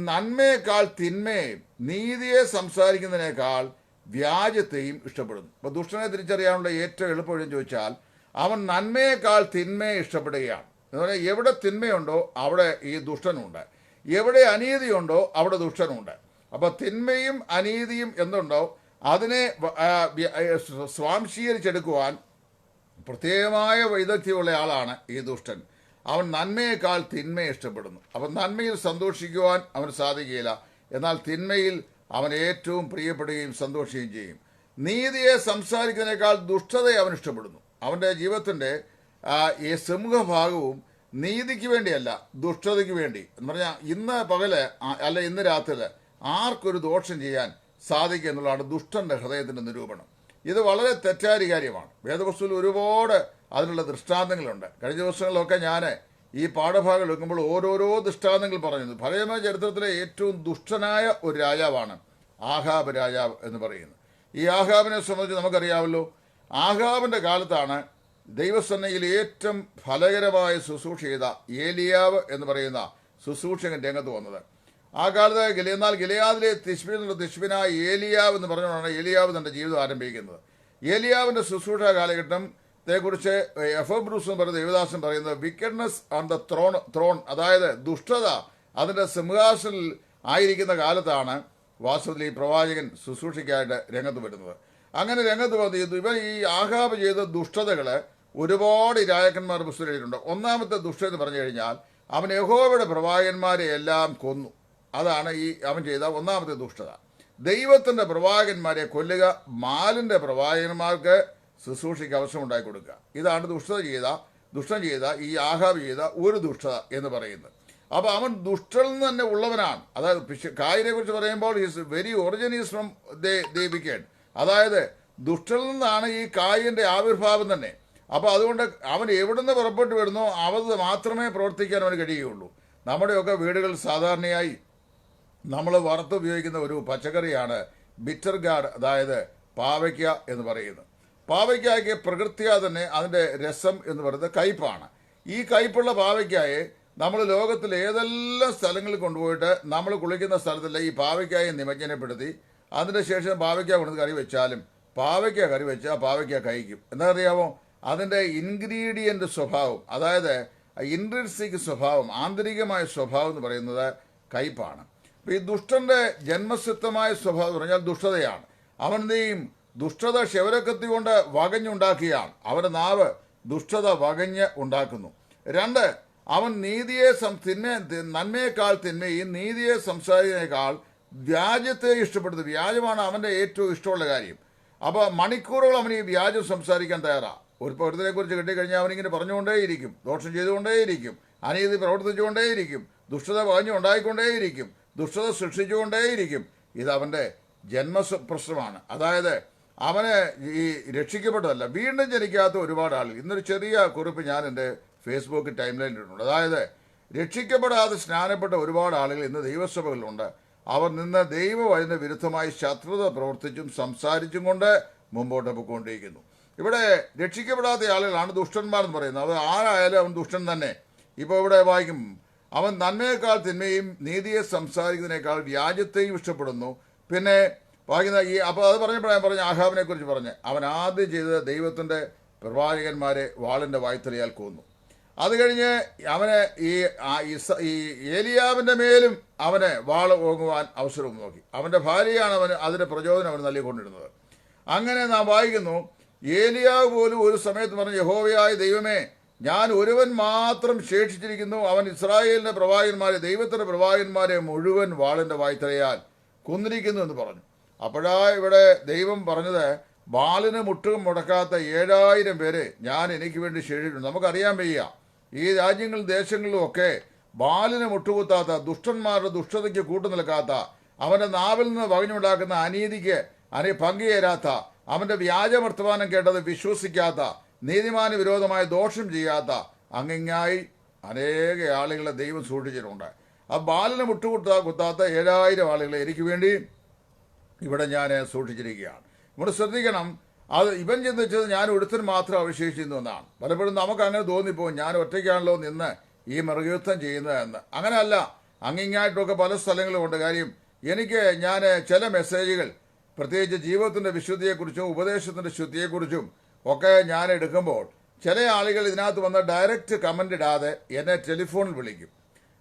നന്മയേക്കാൾ തിന്മയെയും നീതിയെ സംസാരിക്കുന്നതിനേക്കാൾ വ്യാജത്തെയും ഇഷ്ടപ്പെടുന്നു. അപ്പോൾ ദുഷ്ടനെ തിരിച്ചറിയാനുള്ള ഏറ്റവും എളുപ്പവഴി ചോദിച്ചാൽ അവൻ നന്മയേക്കാൾ തിന്മയെ ഇഷ്ടപ്പെടുകയാണ്. എന്ന് പറഞ്ഞാൽ എവിടെ തിന്മയുണ്ടോ അവിടെ ഈ ദുഷ്ടനുണ്ട്, എവിടെ അനീതിയുണ്ടോ അവിടെ ദുഷ്ടനുണ്ട്. അപ്പോൾ തിന്മയും അനീതിയും എന്തുണ്ടോ അതിനെ സ്വാംശീകരിച്ചെടുക്കുവാൻ പ്രത്യേകമായ വൈദഗ്ധ്യമുള്ള ആളാണ് ഈ ദുഷ്ടൻ. അവൻ നന്മയേക്കാൾ തിന്മയെ ഇഷ്ടപ്പെടുന്നു. അവൻ നന്മയിൽ സന്തോഷിക്കുവാൻ അവന് സാധിക്കുകയില്ല, എന്നാൽ തിന്മയിൽ അവൻ ഏറ്റവും പ്രിയപ്പെടുകയും സന്തോഷിക്കുകയും ചെയ്യും. നീതിയെ സംസാരിക്കുന്നതിനേക്കാൾ ദുഷ്ടതയെ അവൻ ഇഷ്ടപ്പെടുന്നു. അവൻ്റെ ജീവിതത്തിൻ്റെ ഈ സിംഹഭാഗവും നീതിക്ക് വേണ്ടിയല്ല, ദുഷ്ടതയ്ക്ക് വേണ്ടി. എന്ന് പറഞ്ഞാൽ ഇന്ന് പകല് അല്ല ഇന്ന് രാത്രി ആർക്കൊരു ദോഷം ചെയ്യാൻ സാധിക്കുക എന്നുള്ളതാണ് ദുഷ്ടൻ്റെ ഹൃദയത്തിൻ്റെ നിരൂപണം. ഇത് വളരെ തെറ്റായ കാര്യമാണ്. വേദപുസ്തകത്തിൽ ഒരുപാട് അതിനുള്ള ദൃഷ്ടാന്തങ്ങളുണ്ട്. കഴിഞ്ഞ ദിവസങ്ങളിലൊക്കെ ഞാൻ ഈ പാഠഭാഗം എടുക്കുമ്പോൾ ഓരോരോ ദൃഷ്ടാന്തങ്ങൾ പറയുന്നു. പഴയ ചരിത്രത്തിലെ ഏറ്റവും ദുഷ്ടനായ ഒരു രാജാവാണ് ആഹാബ് രാജാവ് എന്ന് പറയുന്നത്. ഈ ആഹാബിനെ സംബന്ധിച്ച് നമുക്കറിയാമല്ലോ, ആഹാബിൻ്റെ കാലത്താണ് ദൈവസന്നയിൽ ഏറ്റവും ഫലകരമായ ശുശ്രൂഷ ചെയ്ത ഏലിയാവ് എന്ന് പറയുന്ന ശുശ്രൂഷകൻ രംഗത്ത് വന്നത്. ആ കാലത്ത് എന്നാൽ ഗിലെയാദിലെ തിശ്ബിനായ ഏലിയാവ് എന്ന് പറഞ്ഞുകൊണ്ടാണ് ഏലിയാവ് തൻ്റെ ജീവിതം ആരംഭിക്കുന്നത്. ഏലിയാവിൻ്റെ ശുശ്രൂഷ കാലഘട്ടത്തെക്കുറിച്ച് എഫ് ബ്രൂസ് എന്ന് പറയുന്ന ദേവദാസൻ പറയുന്നത് വിക്കഡ്നെസ് ഓൺ ദ ത്രോൺ, അതായത് ദുഷ്ടത അതിൻ്റെ സിംഹാസനിൽ ആയിരിക്കുന്ന കാലത്താണ് വാസ്തവത്തിൽ ഈ പ്രവാചകൻ ശുശ്രൂഷയ്ക്കായിട്ട് രംഗത്ത് വരുന്നത്. അങ്ങനെ രംഗത്ത് വന്ന് ഇവൻ ഈ ആഹാബ് ചെയ്ത ദുഷ്ടതകൾ ഒരുപാട് രാജാക്കന്മാർ പുസ്തകത്തിലുണ്ട്. 1ാമത്തെ ദുഷ്ട എന്ന് പറഞ്ഞു കഴിഞ്ഞാൽ അവൻ യഹോവയുടെ പ്രവാചകന്മാരെ എല്ലാം കൊന്നു. അതാണ് ഈ അവൻ ചെയ്ത 1ാമത്തെ ദുഷ്ടത. ദൈവത്തിൻ്റെ പ്രവാചകന്മാരെ കൊല്ലുക, മാലിൻ്റെ പ്രവാചകന്മാർക്ക് ശുശ്രൂഷയ്ക്ക് അവസരം ഉണ്ടാക്കി കൊടുക്കുക. ഇതാണ് ദുഷ്ടൻ ചെയ്ത ഈ ആഹാബ് ചെയ്ത ഒരു ദുഷ്ടത എന്ന് പറയുന്നത്. അപ്പോൾ അവൻ ദുഷ്ടനിൽ നിന്ന് തന്നെ ഉള്ളവനാണ്. അതായത് കായിനെ കുറിച്ച് പറയുമ്പോൾ is very origin is from the wicked, അതായത് ദുഷ്ടനിൽ നിന്നാണ് ഈ കായിൻ്റെ ആവിർഭാവം തന്നെ. അപ്പോൾ അതുകൊണ്ട് അവൻ എവിടുന്ന് പുറപ്പെട്ടു വരുന്നോ അത് മാത്രമേ പ്രവർത്തിക്കാൻ അവന് കഴിയുകയുള്ളൂ. നമ്മുടെയൊക്കെ വീടുകളിൽ സാധാരണയായി നമ്മൾ വറുത്തുപയോഗിക്കുന്ന ഒരു പച്ചക്കറിയാണ് ബിറ്റർ ഗാർഡ്, അതായത് പാവയ്ക്ക എന്ന് പറയുന്നത്. പാവയ്ക്കായ്ക്ക് പ്രകൃത്യാ തന്നെ അതിൻ്റെ രസം എന്ന് പറയുന്നത് കയ്പാണ്. ഈ കയ്പുള്ള പാവയ്ക്കായെ നമ്മൾ ലോകത്തിൽ ഏതെല്ലാം സ്ഥലങ്ങളിൽ കൊണ്ടുപോയിട്ട് നമ്മൾ കുളിക്കുന്ന സ്ഥലത്തെല്ലാം ഈ പാവയ്ക്കായെ നിമജ്ജനപ്പെടുത്തി അതിൻ്റെ ശേഷം പാവയ്ക്ക കൊണ്ടുവന്ന് കറി വെച്ചാലും പാവയ്ക്ക കറി വെച്ചാൽ പാവയ്ക്ക കഴിക്കും. എന്താ അറിയാമോ? അതിൻ്റെ ഇൻഗ്രീഡിയൻ്റ് സ്വഭാവം, അതായത് ഇൻട്രിൻസിക് സ്വഭാവം, ആന്തരികമായ സ്വഭാവം എന്ന് പറയുന്നത് കയ്പാണ്. അപ്പോൾ ഈ ദുഷ്ടൻ്റെ ജന്മസിദ്ധമായ സ്വഭാവം എന്ന് പറഞ്ഞാൽ ദുഷ്ടതയാണ്. അവൻ എന്തെയും ദുഷ്ടത ക്ഷൗരക്കത്തി കൊണ്ട് വകഞ്ഞുണ്ടാക്കിയാണ്. അവൻ്റെ നാവ് ദുഷ്ടത വകഞ്ഞ് ഉണ്ടാക്കുന്നു. 2, അവൻ നീതിയെ നന്മയേക്കാൾ തിന്മയും നീതിയെ സംസാരിക്കുന്നതിനേക്കാൾ വ്യാജത്തെ ഇഷ്ടപ്പെടുന്നു. വ്യാജമാണ് അവൻ്റെ ഏറ്റവും ഇഷ്ടമുള്ള കാര്യം. അപ്പോൾ മണിക്കൂറുകൾ അവൻ ഈ വ്യാജം സംസാരിക്കാൻ തയ്യാറാണ്. ഒരു പൗരത്തിനെക്കുറിച്ച് കിട്ടിക്കഴിഞ്ഞാൽ അവനിങ്ങനെ പറഞ്ഞുകൊണ്ടേയിരിക്കും, ദോഷം ചെയ്തുകൊണ്ടേയിരിക്കും, അനീതി പ്രവർത്തിച്ചുകൊണ്ടേയിരിക്കും, ദുഷ്ടത വകഞ്ഞു ഉണ്ടായിക്കൊണ്ടേയിരിക്കും, ദുഷ്ടത സൃഷ്ടിച്ചുകൊണ്ടേയിരിക്കും. ഇത് അവൻ്റെ ജന്മപ്രശ്നമാണ്. അതായത് അവന് ഈ രക്ഷിക്കപ്പെട്ടതല്ല, വീണ്ടും ജനിക്കാത്ത ഒരുപാട് ആളുകൾ. ഇന്നൊരു ചെറിയ കുറിപ്പ് ഞാൻ എൻ്റെ ഫേസ്ബുക്ക് ടൈം ലൈനിലിട്ടുണ്ട്. അതായത് രക്ഷിക്കപ്പെടാതെ സ്നാനപ്പെട്ട ഒരുപാട് ആളുകൾ ഇന്ന് ദൈവസഭകളിലുണ്ട്. അവർ നിന്ന് ദൈവവചന വിരുദ്ധമായി ശത്രുത പ്രവർത്തിച്ചും സംസാരിച്ചും കൊണ്ട് മുമ്പോട്ട് പോയിക്കൊണ്ടിരിക്കുന്നു. ഇവിടെ രക്ഷിക്കപ്പെടാത്ത ആളുകളാണ് ദുഷ്ടന്മാരെന്ന് പറയുന്നത്. അത് ആരായാലും അവൻ ദുഷ്ടൻ തന്നെ. ഇപ്പോൾ ഇവിടെ വായിക്കും, അവൻ നന്മയേക്കാൾ തിന്മയും നീതിയെ സംസാരിക്കുന്നതിനേക്കാൾ വ്യാജത്തെയും ഇഷ്ടപ്പെടുന്നു. പിന്നെ വായിക്കുന്ന അപ്പോൾ അത് പറഞ്ഞപ്പോഴാണ് പറഞ്ഞ ആഹാബിനെ കുറിച്ച് പറഞ്ഞ് അവൻ ആദ്യം ചെയ്തത് ദൈവത്തിൻ്റെ പ്രവാചകന്മാരെ വാളിൻ്റെ വായ്ത്തലയാൽ കൊന്നു. അത് കഴിഞ്ഞ് അവന് ഈ ഏലിയാവിൻ്റെ മേലും അവന് വാള് ഓങ്ങുവാൻ അവസരം നോക്കി. അവൻ്റെ ഭാര്യയാണ് അവന് അതിൻ്റെ പ്രചോദനം അവന് നൽകിക്കൊണ്ടിരുന്നത്. അങ്ങനെ നാം വായിക്കുന്നു, ഏലിയാവ് പോലും ഒരു സമയത്ത് പറഞ്ഞു, യഹോവയായ ദൈവമേ, ഞാൻ ഒരുവൻ മാത്രം ശേഷിച്ചിരിക്കുന്നു, അവൻ ഇസ്രായേലിൻ്റെ പ്രവാചകന്മാരെ, ദൈവത്തിൻ്റെ പ്രവാചകന്മാരെ മുഴുവൻ വാളിൻ്റെ വായ്ത്തലയാൽ കൊന്നിരിക്കുന്നു എന്ന് പറഞ്ഞു. അപ്പോഴാ ഇവിടെ ദൈവം പറഞ്ഞത്, വാളിന് മുട്ടും മുടക്കാത്ത 7000 പേര് ഞാൻ എനിക്ക് വേണ്ടി ശേഷിച്ചിട്ടുണ്ട്. നമുക്കറിയാൻ വയ്യ, ഈ രാജ്യങ്ങളും ദേശങ്ങളിലും ഒക്കെ വാളിന് മുട്ടുകുത്താത്ത, ദുഷ്ടന്മാരുടെ ദുഷ്ടതയ്ക്ക് കൂട്ടുനിൽക്കാത്ത, അവൻ്റെ നാവിൽ നിന്ന് വകഞ്ഞുണ്ടാക്കുന്ന അനീതിക്ക് പങ്കുചേരാത്ത, അവൻ്റെ വ്യാജവർത്തമാനം കേട്ടത് വിശ്വസിക്കാത്ത, നീതിമാന് വിരോധമായ ദോഷം ചെയ്യാത്ത അങ്ങിങ്ങായി അനേക ആളുകളെ ദൈവം സൂക്ഷിച്ചിട്ടുണ്ട്. ആ ബാലിന് കുത്താത്ത 7000 ആളുകളെ എനിക്ക് വേണ്ടി ഇവിടെ ഞാൻ സൂക്ഷിച്ചിരിക്കുകയാണ്. ഇവിടെ ശ്രദ്ധിക്കണം, അത് ഇവൻ ചിന്തിച്ചത് ഞാൻ ഒരുത്തൻ മാത്രം അവശേഷിക്കുന്നു എന്നാണ്. പലപ്പോഴും നമുക്ക് അങ്ങനെ തോന്നിപ്പോകും, ഞാൻ ഒറ്റയ്ക്കാണല്ലോ നിന്ന് ഈ മൃഗയുദ്ധം ചെയ്യുന്നതെന്ന്. അങ്ങനെയല്ല, അങ്ങിങ്ങായിട്ടൊക്കെ പല സ്ഥലങ്ങളുമുണ്ട്. കാര്യം ഞാൻ ചില മെസ്സേജുകൾ പ്രത്യേകിച്ച് ജീവിതത്തിൻ്റെ വിശുദ്ധിയെക്കുറിച്ചും ഉപദേശത്തിൻ്റെ ശുദ്ധിയെക്കുറിച്ചും ഒക്കെ ഞാൻ എടുക്കുമ്പോൾ ചില ആളുകൾ ഇതിനകത്ത് വന്ന് ഡയറക്റ്റ് കമൻ്റ് ഇടാതെ എന്നെ ടെലിഫോണിൽ വിളിക്കും.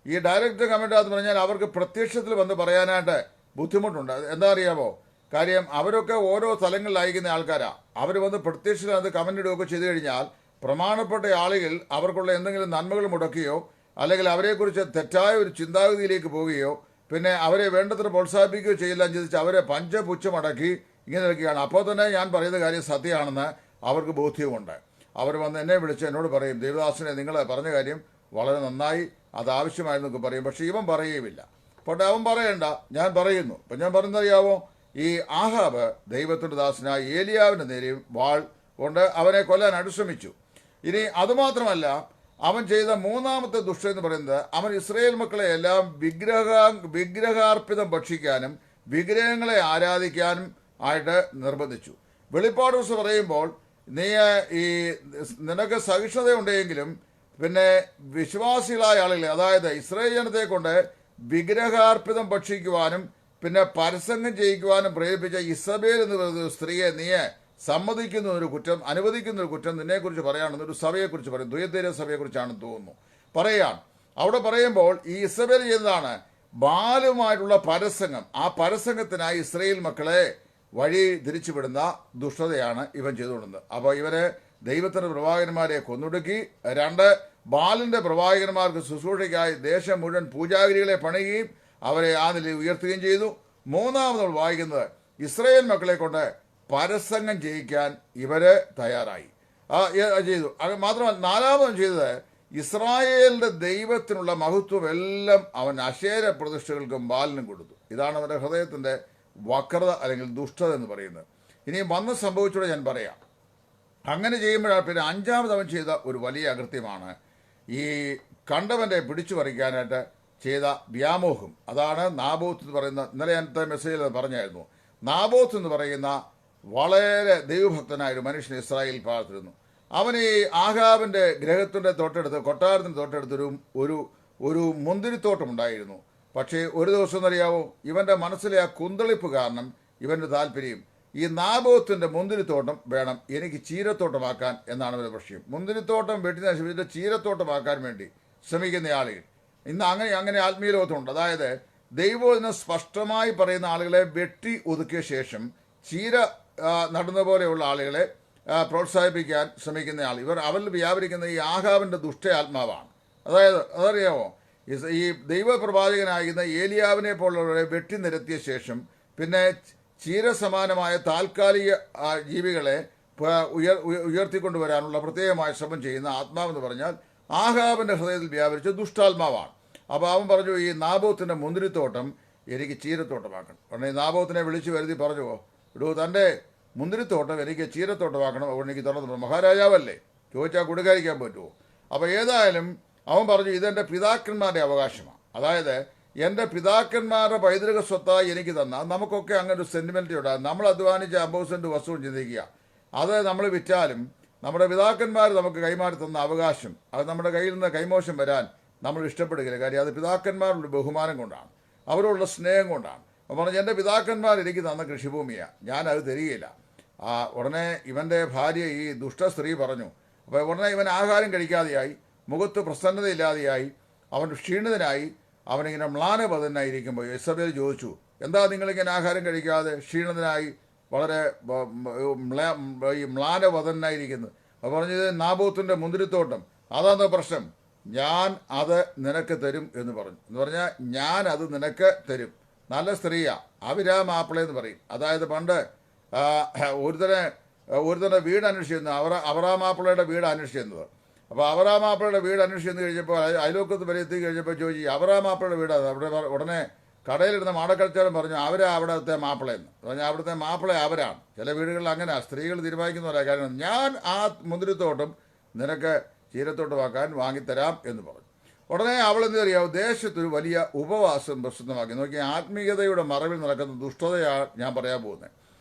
ഈ ഡയറക്റ്റ് കമൻ്റ് എന്ന് പറഞ്ഞാൽ അവർക്ക് പ്രത്യക്ഷത്തിൽ വന്ന് പറയാനായിട്ട് ബുദ്ധിമുട്ടുണ്ട്. എന്താ അറിയാമോ? കാര്യം അവരൊക്കെ ഓരോ സ്ഥലങ്ങളിൽ അയക്കുന്ന ആൾക്കാരാണ്. അവർ വന്ന് പ്രത്യക്ഷത്തിൽ അത് കമൻ്റ് ഇടുകയൊക്കെ ചെയ്തു കഴിഞ്ഞാൽ പ്രമാണപ്പെട്ട ആളുകൾ അവർക്കുള്ള എന്തെങ്കിലും നന്മകൾ മുടക്കുകയോ അല്ലെങ്കിൽ അവരെക്കുറിച്ച് തെറ്റായ ഒരു ചിന്താഗതിയിലേക്ക് പോവുകയോ പിന്നെ അവരെ വേണ്ടത്ര പ്രോത്സാഹിപ്പിക്കുകയോ ചെയ്യില്ല ചിന്തിച്ച് അവരെ പഞ്ചപുച്ഛമടക്കി ഇങ്ങനെ നിൽക്കുകയാണ്. അപ്പോൾ തന്നെ ഞാൻ പറയുന്ന കാര്യം സത്യമാണെന്ന് അവർക്ക് ബോധ്യമുണ്ട്. അവർ വന്ന് എന്നെ വിളിച്ച് എന്നോട് പറയും, ദേവദാസനെ നിങ്ങൾ പറഞ്ഞ കാര്യം വളരെ നന്നായി, അത് ആവശ്യമായിരുന്നൊക്കെ പറയും. പക്ഷേ ഇവൻ പറയുകയുമില്ല. അപ്പോൾ അവൻ പറയണ്ട, ഞാൻ പറയുന്നു. അപ്പം ഞാൻ പറയുന്നറിയാവോ, ഈ ആഹാബ് ദൈവത്തിൻ്റെ ദാസനായ ഏലിയാവിൻ്റെ നേരെയും വാൾ കൊണ്ട് അവനെ കൊല്ലാൻ അനുശ്രമിച്ചു. ഇനി അതുമാത്രമല്ല, അവൻ ചെയ്ത മൂന്നാമത്തെ ദുഷ്ടം എന്ന് പറയുന്നത്, അവൻ ഇസ്രായേൽ മക്കളെ എല്ലാം വിഗ്രഹാർപ്പിതം ഭക്ഷിക്കാനും വിഗ്രഹങ്ങളെ ആരാധിക്കാനും ആയിട്ട് നിർബന്ധിച്ചു. വെളിപ്പാട് ദിവസം പറയുമ്പോൾ നിനക്ക് സഹിഷ്ണുതയുണ്ടെങ്കിലും പിന്നെ വിശ്വാസികളായ ആളുകളെ, അതായത് ഇസ്രായേൽ ജനത്തെ കൊണ്ട് വിഗ്രഹാർപ്പിതം ഭക്ഷിക്കുവാനും പിന്നെ പരസംഗം ചെയ്യിക്കുവാനും പ്രേരിപ്പിച്ച ഇസബേൽ എന്ന് പറയുന്ന സ്ത്രീയെ നീ സമ്മതിക്കുന്ന ഒരു കുറ്റം, അനുവദിക്കുന്ന ഒരു കുറ്റം നിന്നെക്കുറിച്ച് പറയുകയാണെന്ന് ഒരു സഭയെക്കുറിച്ച് പറയും. ദ്വൈതേര സഭയെക്കുറിച്ചാണെന്ന് തോന്നുന്നു പറയുകയാണ്. അവിടെ പറയുമ്പോൾ ഈ ഇസബേൽ ചെയ്യുന്നതാണ് ബാലുമായിട്ടുള്ള പരസംഗം. ആ പരസംഗത്തിനായി ഇസ്രായേൽ മക്കളെ വഴി തിരിച്ചുവിടുന്ന ദുഷ്ടതയാണ് ഇവൻ ചെയ്തുകൊടുന്നത്. അപ്പോൾ ഇവര് ദൈവത്തിൻ്റെ പ്രവാചകന്മാരെ കൊന്നൊടുക്കി. 2 ബാലിൻ്റെ പ്രവാചകന്മാർക്ക് ശുശ്രൂഷയ്ക്കായി ദേശം മുഴുവൻ പൂജാഗിരികളെ പണിയുകയും അവരെ ആ നിലയിൽ ഉയർത്തുകയും ചെയ്തു. മൂന്നാമത് നമ്മൾ വായിക്കുന്നത്, ഇസ്രായേൽ മക്കളെ കൊണ്ട് പരസംഗം ചെയ്യിക്കാൻ ഇവര് തയ്യാറായി ചെയ്തു. അത് മാത്രമല്ല, നാലാമതും ചെയ്തത്, ഇസ്രായേലിന്റെ ദൈവത്തിനുള്ള മഹത്വം എല്ലാം അവൻ അശേര പ്രതിഷ്ഠകൾക്കും ബാലിനും കൊടുത്തു. ഇതാണ് അവന്റെ ഹൃദയത്തിന്റെ വക്രത അല്ലെങ്കിൽ ദുഷ്ടത എന്ന് പറയുന്നത്. ഇനി വന്ന് സംഭവിച്ചൂടെ ഞാൻ പറയാം. അങ്ങനെ ചെയ്യുമ്പോഴാണ് പിന്നെ 5ാമത് അവൻ ചെയ്ത ഒരു വലിയ അകൃത്യമാണ് ഈ കണ്ടവന്റെ പിടിച്ചു പറിക്കാനായിട്ട് ചെയ്ത വ്യാമോഹം. അതാണ് നാബോത്ത് എന്ന് പറയുന്ന, ഇന്നലെ ഞാനത്തെ മെസ്സേജിൽ പറഞ്ഞായിരുന്നു. നാബോത്ത് എന്ന് പറയുന്ന വളരെ ദൈവഭക്തനായ ഒരു മനുഷ്യൻ ഇസ്രായേൽ പാർത്തിരുന്നു. അവൻ ഈ ആഹാബിന്റെ ഗ്രഹത്തിന്റെ തൊട്ടടുത്ത്, കൊട്ടാരത്തിന് തൊട്ടടുത്തൊരു ഒരു മുന്തിരിത്തോട്ടം ഉണ്ടായിരുന്നു. പക്ഷേ ഒരു ദിവസം എന്നറിയാവോ, ഇവന്റെ മനസ്സിലെ ആ കുന്തളിപ്പ് കാരണം ഇവന്റെ താല്പര്യം ഈ നാബോത്തിന്റെ മുന്തിരിത്തോട്ടം വേണം എനിക്ക് ചീരത്തോട്ടമാക്കാൻ എന്നാണ് അവരുടെ പ്രശ്നം. മുന്തിരിത്തോട്ടം വെട്ടി നശിപ്പിച്ചിട്ട് ചീരത്തോട്ടമാക്കാൻ വേണ്ടി ശ്രമിക്കുന്ന ആളുകൾ ഇന്ന് അങ്ങനെ ആത്മീയ ലോകത്തുണ്ട്. അതായത് ദൈവത്തിന് സ്പഷ്ടമായി പറയുന്ന ആളുകളെ വെട്ടി ഒതുക്കിയ ശേഷം ചീര നടുന്ന പോലെയുള്ള ആളുകളെ പ്രോത്സാഹിപ്പിക്കാൻ ശ്രമിക്കുന്ന ആൾ. അവരിൽ വ്യാപരിക്കുന്ന ഈ ആഹാബിന്റെ ദുഷ്ട ആത്മാവാണ്. അതായത് അതറിയാമോ, ഈ ദൈവപ്രവാചകനായിരുന്ന ഏലിയാവിനെ പോലുള്ളവരെ വെട്ടി നിരത്തിയ ശേഷം പിന്നെ ചീരസമാനമായ താൽക്കാലിക ജീവികളെ ഉയർത്തിക്കൊണ്ടുവരാനുള്ള പ്രത്യേകമായ ശ്രമം ചെയ്യുന്ന ആത്മാവെന്ന് പറഞ്ഞാൽ ആഹാബിന്റെ ഹൃദയത്തിൽ വ്യാപരിച്ച ദുഷ്ടാത്മാവാണ്. അപ്പോൾ അവൻ പറഞ്ഞു, ഈ നാബോത്തിന്റെ മുന്തിരിത്തോട്ടം എനിക്ക് ചീരത്തോട്ടമാക്കണം. ഉടനെ നാബോത്തിനെ വിളിച്ചു വരുത്തി പറഞ്ഞു, ഇടൂ തൻ്റെ മുന്തിരിത്തോട്ടം എനിക്ക് ചീരത്തോട്ടമാക്കണം, അതുകൊണ്ട് എനിക്ക് തുറന്നു. മഹാരാജാവല്ലേ, ചോദിച്ചാൽ കൊടുക്കാതിരിക്കാൻ പറ്റുമോ? അപ്പോൾ ഏതായാലും അവൻ പറഞ്ഞു, ഇതെൻ്റെ പിതാക്കന്മാരുടെ അവകാശമാണ്. അതായത് എൻ്റെ പിതാക്കന്മാരുടെ പൈതൃക സ്വത്തായി എനിക്ക് തന്ന, നമുക്കൊക്കെ അങ്ങനെ ഒരു സെന്റിമെന്റ് ഉണ്ടാകും. നമ്മൾ അധ്വാനിച്ച 50 സെന്റ് വസ്തുവും ചിന്തിക്കുക, അത് നമ്മൾ വിറ്റാലും നമ്മുടെ പിതാക്കന്മാർ നമുക്ക് കൈമാറി തന്ന അവകാശം അത് നമ്മുടെ കയ്യിൽ നിന്ന് കൈമോശം വരാൻ നമ്മൾ ഇഷ്ടപ്പെടുകയില്ല. കാര്യം അത് പിതാക്കന്മാരുടെ ബഹുമാനം കൊണ്ടാണ്, അവരോടുള്ള സ്നേഹം കൊണ്ടാണ്. അപ്പോൾ പറഞ്ഞു, എൻ്റെ പിതാക്കന്മാർ എനിക്ക് തന്ന കൃഷിഭൂമിയാണ്, ഞാനത് തരികയില്ല. ഉടനെ ഇവൻ്റെ ഭാര്യ ഈ ദുഷ്ട സ്ത്രീ പറഞ്ഞു. അപ്പോൾ ഉടനെ ഇവൻ ആഹാരം കഴിക്കാതെയായി. മുഖത്ത് പ്രസന്നതയില്ലാതെയായി, അവൻ ക്ഷീണിതനായി, അവനിങ്ങനെ മ്ലാനപതനായിരിക്കുമ്പോൾ യെസബേൽ ചോദിച്ചു, എന്താ നിങ്ങളിങ്ങനെ ആഹാരം കഴിക്കാതെ ക്ഷീണിതനായി വളരെ ഈ മ്ലാനപതനായിരിക്കുന്നത്? അപ്പോൾ പറഞ്ഞത്, നാബോത്തിൻ്റെ മുന്തിരിത്തോട്ടം, അതാണ് പ്രശ്നം, ഞാൻ അത് നിനക്ക് തരും എന്ന് പറഞ്ഞു. എന്ന് പറഞ്ഞാൽ ഞാൻ അത് നിനക്ക് തരും. നല്ല സ്ത്രീയാ, അവിരാമാപ്പിള എന്ന് പറയും. അതായത് പണ്ട് ഒരുത്തനെ വീട് അന്വേഷിച്ചിരുന്നു, അവറാമാപ്പിളയുടെ വീട് അന്വേഷിച്ചിരുന്നത്. അപ്പോൾ അവറാമാപ്പിളയുടെ വീട് അന്വേഷിച്ച് കഴിഞ്ഞപ്പോൾ അയലോക്കത്ത് വരെ എത്തി കഴിഞ്ഞപ്പോൾ ചോദിച്ചു, അവറാമാപ്പിളയുടെ വീടാണ് അവിടെ. ഉടനെ കടയിലിരുന്ന മാടക്കച്ചവടം പറഞ്ഞു, അവരാ അവിടുത്തെ മാപ്പിളയെന്ന് പറഞ്ഞാൽ അവിടുത്തെ മാപ്പിള അവരാണ്. ചില വീടുകളിൽ അങ്ങനെ സ്ത്രീകൾ തീരുമാനിക്കുന്നവരാ. കാരണം ഞാൻ ആ മുന്തിരിത്തോട്ടം നിനക്ക് ചീരത്തോട്ടമാക്കാൻ വാങ്ങിത്തരാം എന്ന് പറഞ്ഞു. ഉടനെ അവൾ എന്ത് അറിയാവും, ദേശത്തൊരു വലിയ ഉപവാസം പ്രസിദ്ധമാക്കി. നോക്കി, ആത്മീയതയുടെ മറവിൽ നടക്കുന്ന ദുഷ്ടതയാണ് ഞാൻ പറയാൻ പോകുന്നത്.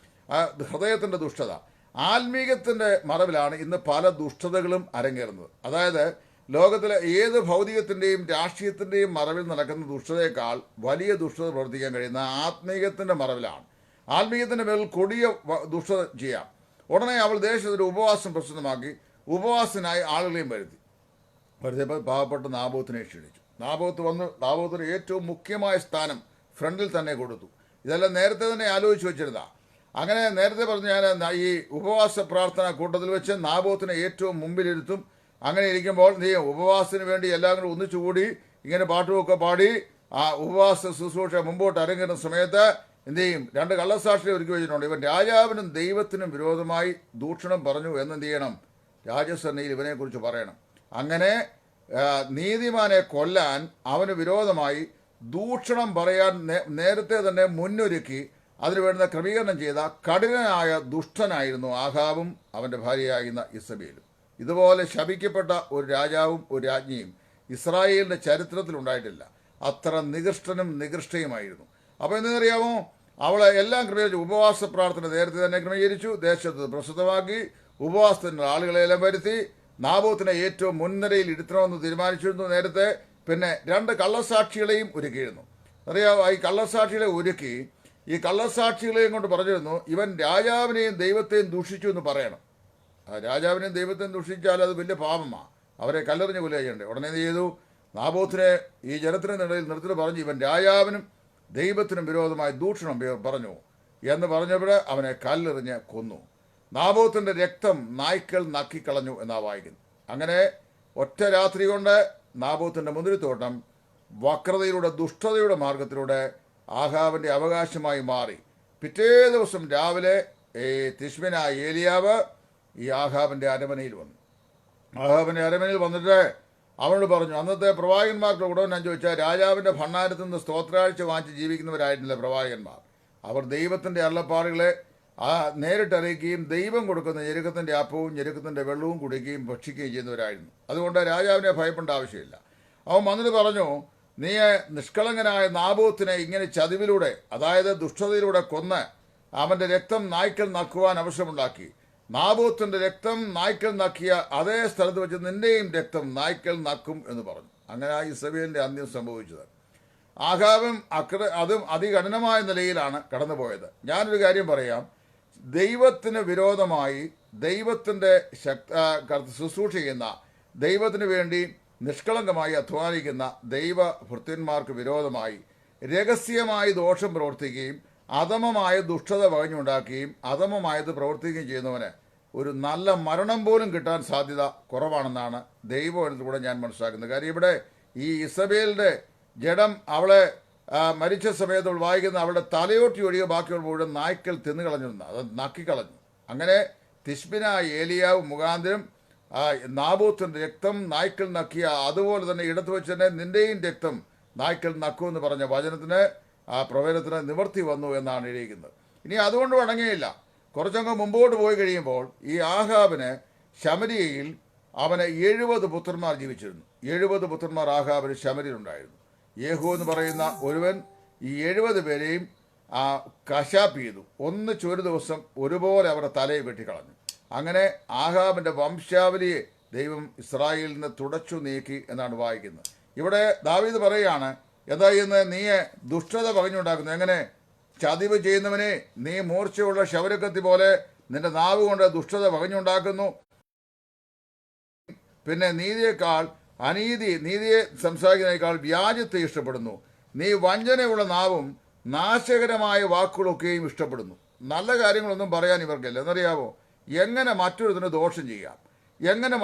ആ ഹൃദയത്തിൻ്റെ ദുഷ്ടത, ആത്മീയത്തിൻ്റെ മറവിലാണ് ഇന്ന് പല ദുഷ്ടതകളും അരങ്ങേറുന്നത്. അതായത് ലോകത്തിലെ ഏത് ഭൗതികത്തിൻ്റെയും രാഷ്ട്രീയത്തിൻ്റെയും മറവിൽ നടക്കുന്ന ദുഷ്ടതയേക്കാൾ വലിയ ദുഷ്ടത പ്രവർത്തിക്കാൻ കഴിയുന്ന ആത്മീയത്തിൻ്റെ മറവിലാണ്. ആത്മീയത്തിൻ്റെ മേൽ കൊടിയ ദുഷ്ടത ചെയ്യാം. ഉടനെ അവൾ ദേശത്തൊരു ഉപവാസം പ്രസിദ്ധമാക്കി. ഉപവാസത്തിനായി ആളുകളെയും വരുത്തിയപ്പോൾ പാവപ്പെട്ട നാബോത്തിനെ ക്ഷണിച്ചു. നാബോത്ത് വന്ന് നാബോത്തിന് ഏറ്റവും മുഖ്യമായ സ്ഥാനം ഫ്രണ്ടിൽ തന്നെ കൊടുത്തു. ഇതെല്ലാം നേരത്തെ തന്നെ ആലോചിച്ച് വെച്ചിരുന്ന. അങ്ങനെ നേരത്തെ പറഞ്ഞ് ഞാൻ ഈ ഉപവാസ പ്രാർത്ഥന കൂട്ടത്തിൽ വെച്ച് നാബോത്തിനെ ഏറ്റവും മുമ്പിലിരുത്തും. അങ്ങനെ ഇരിക്കുമ്പോൾ നീ ഉപവാസത്തിന് വേണ്ടി എല്ലാം കൂടി ഒന്നിച്ചുകൂടി ഇങ്ങനെ പാട്ടുമൊക്കെ പാടി ആ ഉപവാസ ശുശ്രൂഷ മുമ്പോട്ട് അരങ്ങുന്ന സമയത്ത് എന്ത് ചെയ്യും, 2 കള്ളസാക്ഷിയെ ഒരുക്കി വെച്ചിട്ടുണ്ട്. ഇവൻ രാജാവിനും ദൈവത്തിനും വിരോധമായി ദൂഷണം പറഞ്ഞു എന്നെന്ത് ചെയ്യണം, രാജസന്നയിൽ ഇവനെക്കുറിച്ച് പറയണം. അങ്ങനെ നീതിമാനെ കൊല്ലാൻ അവന് വിരോധമായി ദൂഷണം പറയാൻ നേരത്തെ തന്നെ മുന്നൊരുക്കി അതിനു വേണ്ടുന്ന ക്രമീകരണം ചെയ്ത കഠിനനായ ദുഷ്ടനായിരുന്നു ആഹാബും അവൻ്റെ ഭാര്യയായിരുന്ന ഇസബേലും. ഇതുപോലെ ശപിക്കപ്പെട്ട ഒരു രാജാവും ഒരു രാജ്ഞിയും ഇസ്രായേലിൻ്റെ ചരിത്രത്തിൽ ഉണ്ടായിട്ടില്ല. അത്ര നികൃഷ്ടനും നികൃഷ്ടയുമായിരുന്നു. അപ്പോൾ എന്തെന്നറിയാമോ, അവളെ എല്ലാം ക്രമീകരിച്ചു. ഉപവാസ പ്രാർത്ഥന നേരത്തെ തന്നെ ക്രമീകരിച്ചു, ദേശത്ത് പ്രസിദ്ധമാക്കി, ഉപവാസത്തിൻ്റെ ആളുകളെല്ലാം വരുത്തി, നാബോത്തിനെ ഏറ്റവും മുൻനിരയിൽ ഇരുത്തണമെന്ന് തീരുമാനിച്ചിരുന്നു നേരത്തെ. പിന്നെ 2 കള്ളസാക്ഷികളെയും ഒരുക്കിയിരുന്നു. അറിയാമോ, ഈ കള്ളസാക്ഷികളെ ഒരുക്കി ഈ കള്ളസാക്ഷികളെയും കൊണ്ട് പറഞ്ഞിരുന്നു, ഇവൻ രാജാവിനെയും ദൈവത്തെയും ദൂഷിച്ചു എന്ന് പറയണം. രാജാവിനെയും ദൈവത്തെയും ദൂഷിച്ചാൽ അത് വലിയ പാപമാണ്, അവരെ കല്ലെറിഞ്ഞ് കൊല്ലുക ചെയ്യണ്ടേ. ഉടനെ എന്ത് ചെയ്തു, നാബോത്തിനെ ഈ ജനത്തിനിടയിൽ നിർത്തിട്ട് പറഞ്ഞു, ഇവൻ രാജാവിനും ദൈവത്തിനും വിരോധമായി ദൂഷണം പറഞ്ഞു എന്ന് പറഞ്ഞപ്പോൾ അവനെ കല്ലെറിഞ്ഞ് കൊന്നു. നാബോത്തിൻ്റെ രക്തം നായ്ക്കൾ നക്കിക്കളഞ്ഞു എന്നാണ് വായിക്കുന്നത്. അങ്ങനെ ഒറ്റ രാത്രി കൊണ്ട് നാബോത്തിൻ്റെ മുന്തിരിത്തോട്ടം വക്രതയിലൂടെ ദുഷ്ടതയുടെ മാർഗത്തിലൂടെ ആഹാബിൻ്റെ അവകാശമായി മാറി. പിറ്റേ ദിവസം രാവിലെ തിശ്ബിനായ ഏലിയാവ് ഈ ആഹാബിൻ്റെ അരമനയിൽ വന്നു. ആഹാബിൻ്റെ അരമനയിൽ വന്നിട്ട് അവനോട് പറഞ്ഞു, അന്നത്തെ പ്രവാചകന്മാർക്ക് കൂടെ ഞാൻ ചോദിച്ചാൽ, രാജാവിൻ്റെ ഭണ്ണാരത്തിൽ നിന്ന് സ്തോത്രാഴ്ച വാങ്ങിച്ച് ജീവിക്കുന്നവരായിരുന്നില്ല പ്രവാചകന്മാർ. അവർ ദൈവത്തിൻ്റെ അരുളപ്പാടുകളെ നേരിട്ട് അറിയിക്കുകയും ദൈവം കൊടുക്കുന്ന ഞെരുക്കത്തിൻ്റെ അപ്പവും ഞെരുക്കത്തിൻ്റെ വെള്ളവും കുടിക്കുകയും ഭക്ഷിക്കുകയും ചെയ്യുന്നവരായിരുന്നു. അതുകൊണ്ട് രാജാവിനെ ഭയപ്പെടേണ്ട ആവശ്യമില്ല. അവൻ വന്നിട്ട് പറഞ്ഞു, നീ നിഷ്കളങ്കനായ നാബോത്തിനെ ഇങ്ങനെ ചതിവിലൂടെ, അതായത് ദുഷ്ടതയിലൂടെ കൊന്ന് അവൻ്റെ രക്തം നായ്ക്കൾ നക്കുവാൻ അവസരമുണ്ടാക്കി. നാബോത്തിൻ്റെ രക്തം നായ്ക്കൾ നക്കിയ അതേ സ്ഥലത്ത് വെച്ച് നിന്റെയും രക്തം നായ്ക്കൾ നക്കും എന്ന് പറഞ്ഞു. അങ്ങനെ ആ ഇസബേലിൻ്റെ അന്ത്യം സംഭവിച്ചത്. ആഹാബും അതും അതികഠിനമായ നിലയിലാണ് കടന്നുപോയത്. ഞാനൊരു കാര്യം പറയാം, ദൈവത്തിന് വിരോധമായി ദൈവത്തിൻ്റെ ശുശ്രൂഷ ചെയ്യുന്ന, ദൈവത്തിന് വേണ്ടി നിഷ്കളങ്കമായി അധ്വാനിക്കുന്ന ദൈവഭൃത്യന്മാർക്ക് വിരോധമായി രഹസ്യമായി ദോഷം പ്രവർത്തിക്കുകയും അധമമായ ദുഷ്ടത വകഞ്ഞുണ്ടാക്കുകയും അധമമായത് പ്രവർത്തിക്കുകയും ചെയ്യുന്നവന് ഒരു നല്ല മരണം പോലും കിട്ടാൻ സാധ്യത കുറവാണെന്നാണ് ദൈവത്തിലൂടെ ഞാൻ മനസ്സിലാക്കുന്നത്. കാര്യം ഇവിടെ ഈ ഇസബേലിൻ്റെ ജഡം അവളെ മരിച്ച സമയത്ത് വായിക്കുന്ന അവളുടെ തലയോട്ടി ഒഴികെ ബാക്കിയുള്ള മുഴുവൻ നായ്ക്കൾ തിന്നുകളഞ്ഞിരുന്നു, അത് നക്കിക്കളഞ്ഞു. അങ്ങനെ തിശ്ബിനായ ഏലിയാവ് മുഖാന്തരം നാബോത്തിൻ്റെ രക്തം നായ്ക്കൾ നക്കിയ അതുപോലെ തന്നെ ഇടത്ത് വെച്ച് തന്നെ നിന്റെയും രക്തം നായ്ക്കൾ നക്കുമെന്ന് പറഞ്ഞ വചനത്തിന് ആ പ്രവചനത്തിന് നിവർത്തി വന്നു എന്നാണ് എഴുതിയിരിക്കുന്നത്. ഇനി അതുകൊണ്ട് അടങ്ങിയില്ല. കുറച്ചങ്ങ് മുമ്പോട്ട് പോയി കഴിയുമ്പോൾ ഈ ആഹാബിന് ശമരിയയിൽ അവന് 70 പുത്രന്മാർ ജീവിച്ചിരുന്നു. 70 പുത്രന്മാർ ആഹാബിന് ശമരിയിലുണ്ടായിരുന്നു. യേഹൂ എന്ന് പറയുന്ന ഒരുവൻ ഈ 70 പേരെയും കശാപ്പ് ചെയ്തു. ഒരു ദിവസം ഒരുപോലെ അവരുടെ തലയെ വെട്ടിക്കളഞ്ഞു. അങ്ങനെ ആഹാബിൻ്റെ വംശാവലിയെ ദൈവം ഇസ്രായേലിൽ നിന്ന് തുടച്ചു നീക്കി എന്നാണ് വായിക്കുന്നത്. ഇവിടെ ദാവീദ് പറയുകയാണ്, എന്താ ഇന്ന് നീ ദുഷ്ടത പകഞ്ഞുണ്ടാക്കുന്നു, എങ്ങനെ ചതിവ് ചെയ്യുന്നവനെ നീ മൂർച്ചയുള്ള ശവരക്കത്തി പോലെ നിന്റെ നാവ് കൊണ്ട് ദുഷ്ടത പകഞ്ഞുണ്ടാക്കുന്നു. പിന്നെ നീതിയേക്കാൾ നീതിയെ സംസാരിക്കുന്നതിനേക്കാൾ വ്യാജത്തെ ഇഷ്ടപ്പെടുന്നു. നീ വഞ്ചനയുള്ള നാവും നാശകരമായ വാക്കുകളൊക്കെയും ഇഷ്ടപ്പെടുന്നു. നല്ല കാര്യങ്ങളൊന്നും പറയാൻ ഇവർക്കില്ല. എന്നറിയാമോ? എങ്ങനെ മറ്റൊരുത്തിന് ദോഷം ചെയ്യാം, എങ്ങനെ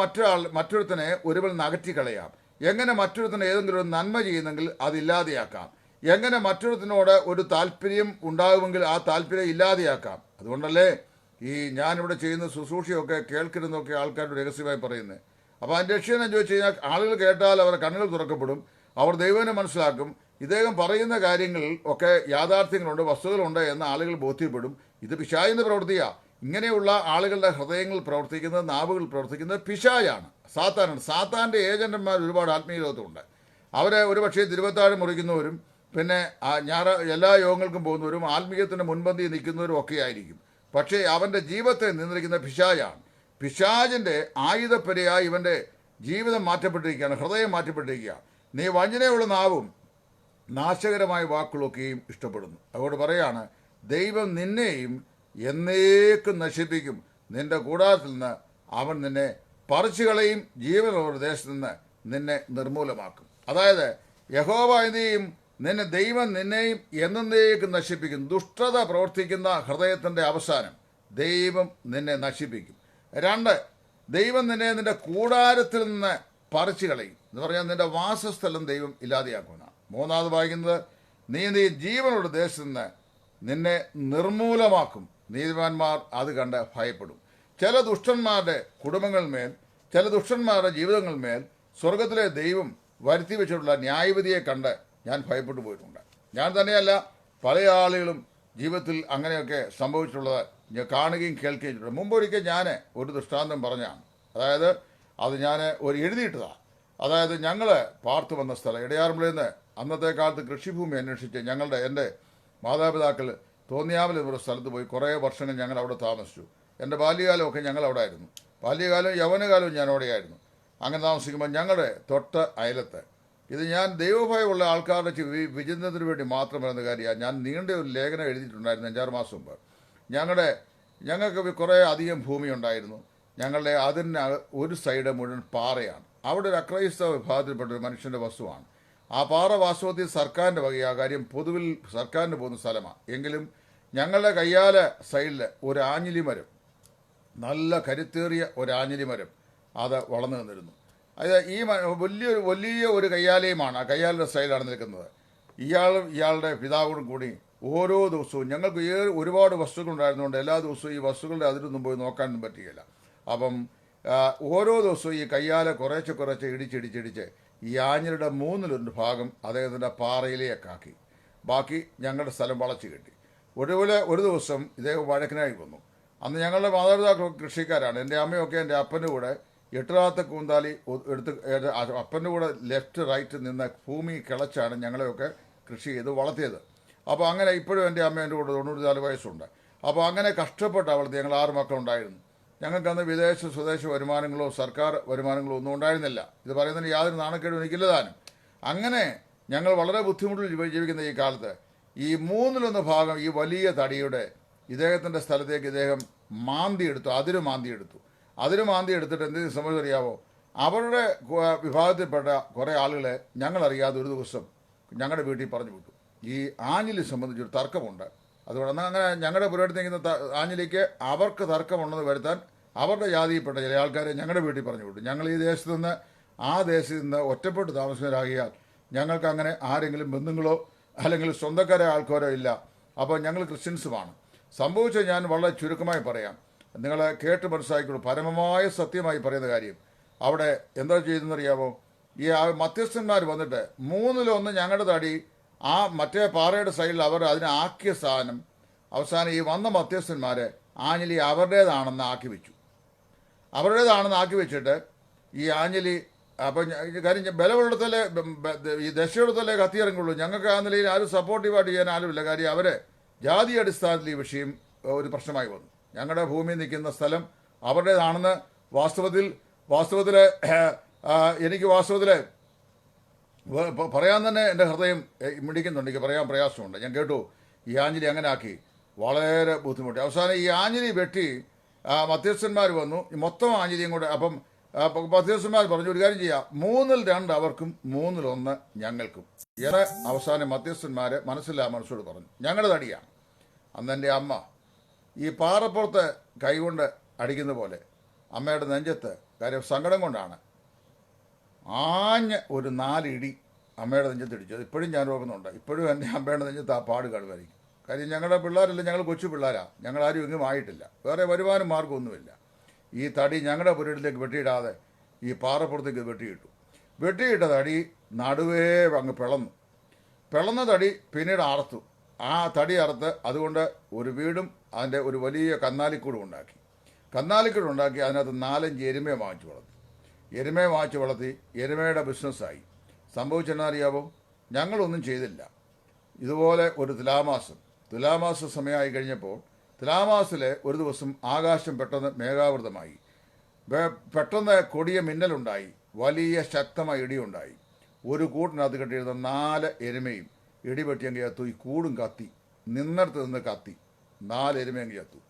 മറ്റൊരുത്തനെ ഒരുവൾ നകറ്റിക്കളയാം, എങ്ങനെ മറ്റൊരുത്തിന് ഏതെങ്കിലും ഒരു നന്മ ചെയ്യുന്നെങ്കിൽ അതില്ലാതെയാക്കാം, എങ്ങനെ മറ്റൊരുത്തിനോട് ഒരു താല്പര്യം ഉണ്ടാകുമെങ്കിൽ ആ താല്പര്യം ഇല്ലാതെയാക്കാം. അതുകൊണ്ടല്ലേ ഞാനിവിടെ ചെയ്യുന്ന ശുശ്രൂഷയൊക്കെ കേൾക്കരുതെന്നൊക്കെ ആൾക്കാരുടെ രഹസ്യമായി പറയുന്നത്. അപ്പോൾ അതിൻ്റെ ലക്ഷ്യം എന്ന് ചോദിച്ചു കഴിഞ്ഞാൽ, ആളുകൾ കേട്ടാൽ അവരുടെ കണ്ണുകൾ തുറക്കപ്പെടും, അവർ ദൈവനെ മനസ്സിലാക്കും, ഇദ്ദേഹം പറയുന്ന കാര്യങ്ങളിൽ ഒക്കെ യാഥാർത്ഥ്യങ്ങളുണ്ട്, വസ്തുതകളുണ്ട് എന്ന് ആളുകൾ ബോധ്യപ്പെടും. ഇത് പിശാചിന്റെ പ്രവൃത്തിയാണ്. ഇങ്ങനെയുള്ള ആളുകളുടെ ഹൃദയങ്ങളിൽ പ്രവർത്തിക്കുന്നത്, നാവുകൾ പ്രവർത്തിക്കുന്നത് പിശാചാണ്, സാത്താനാണ്. സാത്താൻ്റെ ഏജന്റന്മാർ ഒരുപാട് ആത്മീയ ലോകത്തുണ്ട്. അവരെ ഒരുപക്ഷെ തിരുവത്താഴം മുറിക്കുന്നവരും പിന്നെ എല്ലാ യോഗങ്ങൾക്കും പോകുന്നവരും ആത്മീയത്തിൻ്റെ മുൻപന്തി നിൽക്കുന്നവരും ഒക്കെ ആയിരിക്കും. പക്ഷേ അവൻ്റെ ജീവിതത്തെ നിയന്ത്രിക്കുന്ന പിശാചാണ്. പിശാചിൻ്റെ ആയുധപ്പരയായി ഇവൻ്റെ ജീവിതം മാറ്റപ്പെട്ടിരിക്കുകയാണ്, ഹൃദയം മാറ്റപ്പെട്ടിരിക്കുകയാണ്. നീ വഞ്ചനയുള്ള നാവും നാശകരമായ വാക്കുകളൊക്കെയും ഇഷ്ടപ്പെടുന്നു. അതുകൊണ്ട് പറയാണ്, ദൈവം നിന്നെയും എന്നേക്കും നശിപ്പിക്കും, നിന്റെ കൂടാരത്തിൽ നിന്ന് അവൻ നിന്നെ പറിച്ചുകളയും, ജീവനുള്ള ദേശത്ത് നിന്ന് നിന്നെ നിർമൂലമാക്കും. അതായത് യഹോവ എന്തെയും ദൈവം നിന്നെയും എന്നേക്കും നശിപ്പിക്കും. ദുഷ്ടത പ്രവർത്തിക്കുന്ന ഹൃദയത്തിൻ്റെ അവസാനം ദൈവം നിന്നെ നശിപ്പിക്കും. 2, ദൈവം നിന്റെ കൂടാരത്തിൽ നിന്ന് പറിച്ചു കളയും എന്ന് പറഞ്ഞാൽ നിന്റെ വാസസ്ഥലം ദൈവം ഇല്ലാതെയാക്കുന്ന. 3 വായിക്കുന്നത്, നീ ജീവനുള്ള ദേശത്ത് നിന്ന് നിന്നെ നിർമൂലമാക്കും, നീതിമാന്മാർ അത് കണ്ട് ഭയപ്പെടും. ചില ദുഷ്ടന്മാരുടെ കുടുംബങ്ങളിന്മേൽ, ചില ദുഷ്ടന്മാരുടെ ജീവിതങ്ങളിന്മേൽ സ്വർഗത്തിലെ ദൈവം വരുത്തി വെച്ചിട്ടുള്ള ന്യായവിധിയെ കണ്ട് ഞാൻ ഭയപ്പെട്ടു പോയിട്ടുണ്ട്. ഞാൻ തന്നെയല്ല, പല ആളുകളും ജീവിതത്തിൽ അങ്ങനെയൊക്കെ സംഭവിച്ചിട്ടുള്ളത് ഞാൻ കാണുകയും കേൾക്കുകയും ചെയ്തിട്ടുണ്ട്. മുമ്പൊരിക്കൽ ഞാൻ ഒരു ദൃഷ്ടാന്തം പറഞ്ഞാണ്. അതായത് അത് ഞാൻ എഴുതിയിട്ടതാണ്. അതായത് ഞങ്ങൾ പാർത്തു വന്ന സ്ഥലം ഇടയാറുമുള്ളിൽ നിന്ന് അന്നത്തെ കാലത്ത് കൃഷിഭൂമി അന്വേഷിച്ച് എൻ്റെ മാതാപിതാക്കൾ തോന്നിയാമൽ എന്നൊരു സ്ഥലത്ത് പോയി കുറേ വർഷങ്ങൾ ഞങ്ങൾ അവിടെ താമസിച്ചു. എൻ്റെ ബാല്യകാലമൊക്കെ ഞങ്ങൾ അവിടെ ആയിരുന്നു. ബാല്യകാലവും യൗവനകാലവും ഞാൻ അവിടെയായിരുന്നു. അങ്ങനെ താമസിക്കുമ്പോൾ ഞങ്ങളുടെ തൊട്ട് അയലത്ത്, ഇത് ഞാൻ ദൈവഭയമുള്ള ആൾക്കാരുടെ വിചിന്തനത്തിന് വേണ്ടി മാത്രം പറയുന്ന കാര്യമാണ്. ഞാൻ നീണ്ട ഒരു ലേഖനം എഴുതിയിട്ടുണ്ടായിരുന്നു 5-6 മാസം മുമ്പ്. ഞങ്ങൾക്ക് കുറേ അധികം ഭൂമി ഉണ്ടായിരുന്നു. ഞങ്ങളുടെ അതിന് ഒരു സൈഡ് മുഴുവൻ പാറയാണ്. അവിടെ ഒരു അക്രൈസ്തവ വിഭാഗത്തിൽപ്പെട്ട ഒരു മനുഷ്യൻ്റെ വസ്തുവാണ്. ആ പാറ വാസ്തവത്തിൽ സർക്കാരിൻ്റെ വകയാ, കാര്യം പൊതുവിൽ സർക്കാരിന് പോകുന്ന സ്ഥലമാണ്. എങ്കിലും ഞങ്ങളുടെ കയ്യാല സൈഡിൽ ഒരു ആഞ്ഞിലി മരം, നല്ല കരുത്തേറിയ ഒരു ആഞ്ഞിലി മരം അത് വളർന്നു നിന്നിരുന്നു. അതായത് വലിയ ഒരു കയ്യാലയുമാണ്. ആ കയ്യാലയുടെ സൈഡിലാണ് നിൽക്കുന്നത്. ഇയാളുടെ പിതാവും കൂടി ഓരോ ദിവസവും ഞങ്ങൾക്ക് ഒരുപാട് വസ്തുക്കളുണ്ടായിരുന്നുകൊണ്ട് എല്ലാ ദിവസവും ഈ വസ്തുക്കളുടെ അതിലൊന്നും പോയി നോക്കാനൊന്നും പറ്റുകയില്ല. അപ്പം ഓരോ ദിവസവും ഈ കയ്യാല കുറേശ്ശെ ഇടിച്ചിടിച്ച് ഈ ആഞ്ഞിലിയുടെ 1/3 ഭാഗം അദ്ദേഹത്തിൻ്റെ പാറയിലേക്കാക്കി. ബാക്കി ഞങ്ങളുടെ സ്ഥലം വളച്ചു കെട്ടി. ഒരു ദിവസം ഇദ്ദേഹം വഴക്കിനായി വന്നു. അന്ന് ഞങ്ങളുടെ മാതാപിതാക്കൾ കൃഷിക്കാരാണ്. എൻ്റെ അമ്മയൊക്കെ എൻ്റെ അപ്പൻ്റെ കൂടെ 8 കൂന്താലി എടുത്ത് അപ്പൻ്റെ കൂടെ ലെഫ്റ്റ് റൈറ്റ് നിന്ന് ഭൂമി കിളച്ചാണ് ഞങ്ങളെയൊക്കെ കൃഷി ചെയ്ത് വളർത്തിയത്. അപ്പോൾ അങ്ങനെ ഇപ്പോഴും എൻ്റെ അമ്മ എൻ്റെ കൂടെ 94 വയസ്സുണ്ട്. അപ്പോൾ അങ്ങനെ കഷ്ടപ്പെട്ട് വളർത്തി. ഞങ്ങൾ 6 മക്കളുണ്ടായിരുന്നു. ഞങ്ങൾക്കന്ന് വിദേശ സ്വദേശ വരുമാനങ്ങളോ സർക്കാർ വരുമാനങ്ങളോ ഒന്നും ഉണ്ടായിരുന്നില്ല. ഇത് പറയുന്നതിന് യാതൊരു നാണക്കേടും എനിക്കില്ല താനും. അങ്ങനെ ഞങ്ങൾ വളരെ ബുദ്ധിമുട്ടിൽ ജീവിക്കുന്ന ഈ കാലത്ത് ഈ 1/3 ഭാഗം ഈ വലിയ തടിയുടെ ഇദ്ദേഹത്തിൻ്റെ സ്ഥലത്തേക്ക് ഇദ്ദേഹം അതിര് മാന്തി എടുത്തിട്ട് എന്തെങ്കിലും സംഭവിച്ചറിയാവോ? അവരുടെ വിഭാഗത്തിൽപ്പെട്ട കുറേ ആളുകളെ ഞങ്ങളറിയാതെ ഒരു ദിവസം ഞങ്ങളുടെ വീട്ടിൽ പറഞ്ഞു വിട്ടു. ഈ ആഞ്ഞിലി സംബന്ധിച്ചൊരു തർക്കമുണ്ട്. അതുകൊണ്ട് അങ്ങനെ ഞങ്ങളുടെ പുരടുത്ത് നിൽക്കുന്ന ആഞ്ഞിലിക്ക് അവർക്ക് തർക്കമുണ്ടെന്ന് വരുത്താൻ അവരുടെ ജാതിയിൽപ്പെട്ട ചില ആൾക്കാരെ ഞങ്ങളുടെ വീട്ടിൽ പറഞ്ഞു വിട്ടു. ഞങ്ങൾ ഈ ദേശത്ത് നിന്ന് ഒറ്റപ്പെട്ട് താമസിക്കുന്നവരാകിയാൽ ഞങ്ങൾക്ക് അങ്ങനെ ആരെങ്കിലും ബന്ധുങ്ങളോ അല്ലെങ്കിൽ സ്വന്തക്കാരായ ആൾക്കാരോ ഇല്ല. അപ്പോൾ ഞങ്ങൾ ക്രിസ്ത്യൻസുമാണ്. സംഭവിച്ചത് ഞാൻ വളരെ ചുരുക്കമായി പറയാം, നിങ്ങൾ കേട്ട് മനസ്സിലാക്കിയുള്ളൂ. പരമമായ സത്യമായി പറയുന്ന കാര്യം. അവിടെ എന്താ ചെയ്തെന്നറിയാമോ? ഈ മധ്യസ്ഥന്മാർ വന്നിട്ട് 1/3 ഞങ്ങളുടെ തടി ആ മറ്റേ പാറയുടെ സൈഡിൽ അവർ അതിനെ ആക്കിയ സാധനം അവസാനം ഈ വന്ന മധ്യസ്ഥന്മാർ ആഞ്ഞിലി അവരുടേതാണെന്ന് ആക്കി വെച്ചിട്ട് ഈ ആഞ്ഞിലി അപ്പം കാര്യം ബലമുള്ളതല്ലേ ഈ ദശയെടുത്തല്ലേ കത്തിയിറങ്ങുള്ളൂ. ഞങ്ങൾക്ക് ആ നിലയിൽ ആരും സപ്പോർട്ടീവായിട്ട് ചെയ്യാൻ ആരുമില്ല. കാര്യം അവരെ ജാതി അടിസ്ഥാനത്തിൽ ഈ വിഷയം ഒരു പ്രശ്നമായി വന്നു. ഞങ്ങളുടെ ഭൂമിയിൽ നിൽക്കുന്ന സ്ഥലം അവരുടേതാണെന്ന് വാസ്തവത്തിൽ എനിക്ക് പറയാൻ തന്നെ എൻ്റെ ഹൃദയം മിടിക്കുന്നുണ്ട്. എനിക്ക് പറയാൻ പ്രയാസമുണ്ട്. ഞാൻ കേട്ടു ഈ ആഞ്ഞിലി അങ്ങനെ ആക്കി, വളരെ ബുദ്ധിമുട്ടി. അവസാനം ഈ ആഞ്ഞിലി വെട്ടി മധ്യസ്ഥന്മാർ വന്നു, ഈ മൊത്തം ആഞ്ഞിലിയും കൂടെ. അപ്പം മധ്യസ്ഥന്മാർ പറഞ്ഞു, ഒരു കാര്യം ചെയ്യാം, 2 അവർക്കും 1 ഞങ്ങൾക്കും. ഏറെ അവസാനം മധ്യസ്ഥന്മാരെ മനസ്സോട് പറഞ്ഞു, ഞങ്ങളുടെ തടിയാണ്. അന്ന് എൻ്റെ അമ്മ ഈ പാറപ്പുറത്ത് കൈകൊണ്ട് അടിക്കുന്ന പോലെ അമ്മയുടെ നെഞ്ചത്ത്, കാര്യം സങ്കടം കൊണ്ടാണ്, ഒരു 4 ഇടി അമ്മയുടെ നെഞ്ചത്ത് ഇടിച്ചു. അത് ഇപ്പോഴും ഞാൻ ഓർക്കുന്നുണ്ട്. ഇപ്പോഴും എൻ്റെ അമ്മയുടെ നെഞ്ചത്ത് ആ പാട് കാണുമായിരിക്കും. കാര്യം ഞങ്ങളുടെ പിള്ളേരല്ല, ഞങ്ങൾ കൊച്ചു പിള്ളേരാണ്, ഞങ്ങളാരും എങ്ങും ആയിട്ടില്ല, വേറെ വരുമാനം മാർഗ്ഗമൊന്നുമില്ല. ഈ തടി ഞങ്ങളുടെ പുരയിലേക്ക് വെട്ടിയിടാതെ ഈ പാറപ്പുറത്തേക്ക് വെട്ടിയിട്ട തടി നടുവേ അങ്ങ് പിളന്ന തടി പിന്നീട് അറുത്തു. ആ തടി അറുത്ത് അതുകൊണ്ട് ഒരു വീടും അതിൻ്റെ ഒരു വലിയ കന്നാലിക്കൂടും ഉണ്ടാക്കി. അതിനകത്ത് 4-5 എരുമയെ വാങ്ങിച്ചു വളർത്തി. എരുമയുടെ ബിസിനസ്സായി. സംഭവിച്ചെന്നറിയാവോ? ഞങ്ങളൊന്നും ചെയ്തില്ല. ഇതുപോലെ ഒരു തുലാമാസ സമയമായി കഴിഞ്ഞപ്പോൾ തുലാമാസിൽ ഒരു ദിവസം ആകാശം പെട്ടെന്ന് മേഘാവൃതമായി. പെട്ടെന്ന് കൊടിയ മിന്നലുണ്ടായി, വലിയ ശക്തമായ ഇടിയുണ്ടായി. ഒരു കൂട്ടിനകത്ത് കെട്ടിയിരുന്ന 4 എരുമയും ഇടിപെട്ടിയെങ്കിൽ ചത്തു. ഈ കൂടും കത്തി, നിന്നിടത്ത് നിന്ന് കത്തി 4 എരുമയെങ്കിൽ ചത്തു.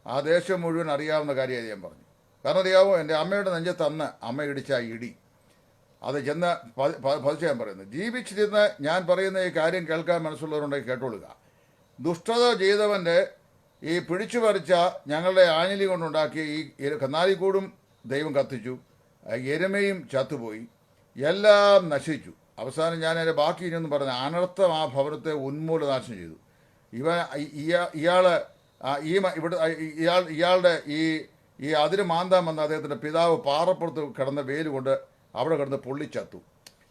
ആ ദേശം മുഴുവൻ അറിയാവുന്ന കാര്യമായി ഞാൻ പറഞ്ഞു. കാരണം അറിയാവോ, എൻ്റെ അമ്മയുടെ നെഞ്ചത്ത് അന്ന് അമ്മ ഇടിച്ച ഇടി അത് ചെന്ന് പതിച്ച് ഞാൻ പറയുന്നത്. ജീവിച്ചിരുന്ന് ഞാൻ പറയുന്ന ഈ കാര്യം കേൾക്കാൻ മനസ്സുള്ളവരുണ്ടെങ്കിൽ കേട്ടോളുക. ദുഷ്ടത ചെയ്തവൻ്റെ ഈ പിടിച്ചു പറിച്ച ഞങ്ങളുടെ ആഞ്ഞിലി കൊണ്ടുണ്ടാക്കിയ ഈ കന്നാലിക്കൂടും ദൈവം കത്തിച്ചു, എരുമയും ചത്തുപോയി, എല്ലാം നശിച്ചു. അവസാനം ഞാൻ അതിൻ്റെ ബാക്കി ഇനിയൊന്നും പറഞ്ഞ അനർത്ഥം ആ ഭവനത്തെ ഉന്മൂലനാശം ചെയ്തു. ഇയാളുടെ ഈ അതിര് മാന്താൻ വന്ന അദ്ദേഹത്തിൻ്റെ പിതാവ് പാറപ്പുറത്ത് കിടന്ന വെയിൽ കൊണ്ട് അവിടെ കിടന്ന് പൊള്ളിച്ചത്തു.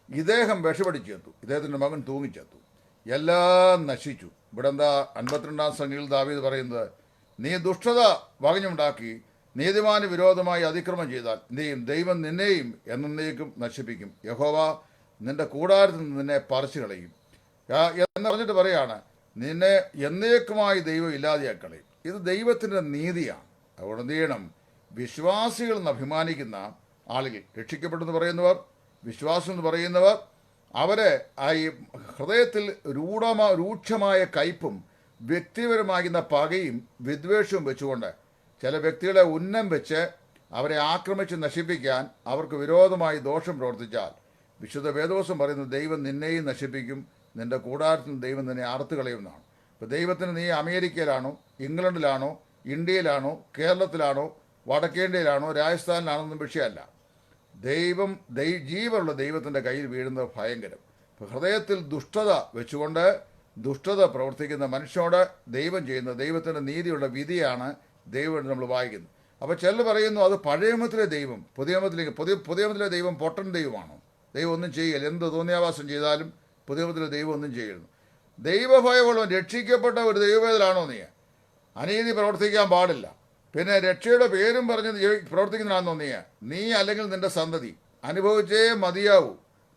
ഇദ്ദേഹം വിഷപടിച്ച് ചത്തു. ഇദ്ദേഹത്തിൻ്റെ മകൻ തൂങ്ങിച്ചത്തു. എല്ലാം നശിച്ചു. ഇവിടെ എന്താ 52-ാം സംഖ്യയിൽ ദാവീദ് പറയുന്നത്, നീ ദുഷ്ടത വകഞ്ഞുണ്ടാക്കി നീതിമാന് വിരോധമായി അതിക്രമം ചെയ്താൽ ദൈവം നിന്നെയും എന്നേക്കും നശിപ്പിക്കും. യഹോവ നിന്റെ കൂടാരത്തിൽ നിന്ന് നിന്നെ പറിച്ചു കളയും എന്ന് പറഞ്ഞിട്ട് പറയാണ്, നിന്നെ എന്നേക്കുമായി ദൈവം ഇല്ലാതെയാക്കളയും. ഇത് ദൈവത്തിൻ്റെ നീതിയാണ്. അതുകൊണ്ട് എന്ത് ചെയ്യണം? വിശ്വാസികൾ എന്ന് അഭിമാനിക്കുന്ന ആളുകൾ, രക്ഷിക്കപ്പെട്ടെന്ന് പറയുന്നവർ, വിശ്വാസം എന്ന് പറയുന്നവർ, അവരെ ഈ ഹൃദയത്തിൽ രൂക്ഷമായ കയ്പും വ്യക്തിപരമാകുന്ന പകയും വിദ്വേഷവും വെച്ചുകൊണ്ട് ചില വ്യക്തികളെ ഉന്നം വെച്ച് അവരെ ആക്രമിച്ച് നശിപ്പിക്കാൻ അവർക്ക് വിരോധമായി ദോഷം പ്രവർത്തിച്ചാൽ വിശുദ്ധ വേദോസം പറയുന്നത് ദൈവം നിന്നെയും നശിപ്പിക്കും, നിന്റെ കൂടാരത്തിൽ ദൈവം നിന്നെ അറുത്ത് കളയുമെന്നാണ്. ഇപ്പോൾ ദൈവത്തിന് നീ അമേരിക്കയിലാണോ, ഇംഗ്ലണ്ടിലാണോ, ഇന്ത്യയിലാണോ, കേരളത്തിലാണോ, വടക്കേന്ത്യയിലാണോ, രാജസ്ഥാനിലാണോ ഒന്നും വിഷയമല്ല. ജീവനുള്ള ദൈവത്തിൻ്റെ കയ്യിൽ വീഴുന്നത് ഭയങ്കരം. ഹൃദയത്തിൽ ദുഷ്ടത വെച്ചുകൊണ്ട് ദുഷ്ടത പ്രവർത്തിക്കുന്ന മനുഷ്യനോട് ദൈവം ചെയ്യുന്ന ദൈവത്തിൻ്റെ നീതിയുള്ള വിധിയാണ് ദൈവം നമ്മൾ വായിക്കുന്നത്. അപ്പോൾ ചിലർ പറയുന്നു അത് പഴയമത്തിലെ ദൈവം പുതിയമത്തിലെ ദൈവം പൊട്ടൻ ദൈവമാണോ? ദൈവം ഒന്നും ചെയ്യില്ല, എന്ത് തോന്നിയാവാസം ചെയ്താലും പുതിയമത്തിലെ ദൈവം ഒന്നും ചെയ്യുന്നു. ദൈവഭയമുള്ളവൻ രക്ഷിക്കപ്പെട്ട ഒരു ദൈവവേദനാണോ നീ? അനീതി പ്രവർത്തിക്കാൻ പാടില്ല. പിന്നെ രക്ഷയുടെ പേരും പറഞ്ഞ് പ്രവർത്തിക്കുന്നതാണെന്നോ നീ അല്ലെങ്കിൽ നിന്റെ സന്തതി അനുഭവിച്ചേ മതിയാവൂ.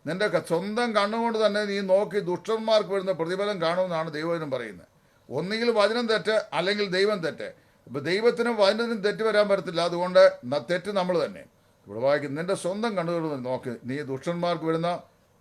നിന്റെ സ്വന്തം കണ്ണുകൊണ്ട് തന്നെ നീ നോക്കി ദുഷ്ടന്മാർക്ക് വരുന്ന പ്രതിഫലം കാണുമെന്നാണ് ദൈവവചനം പറയുന്നത്. ഒന്നുകിൽ വചനം തെറ്റ് അല്ലെങ്കിൽ ദൈവം തെറ്റ്. ഇപ്പം ദൈവത്തിനും വചനത്തിനും തെറ്റ് വരാൻ പറ്റത്തില്ല. അതുകൊണ്ട് തെറ്റ് നമ്മൾ തന്നെ. ഇവിടെ വായിക്കും, നിന്റെ സ്വന്തം കണ്ണുകൾ നോക്കി നീ ദുഷ്ടന്മാർക്ക്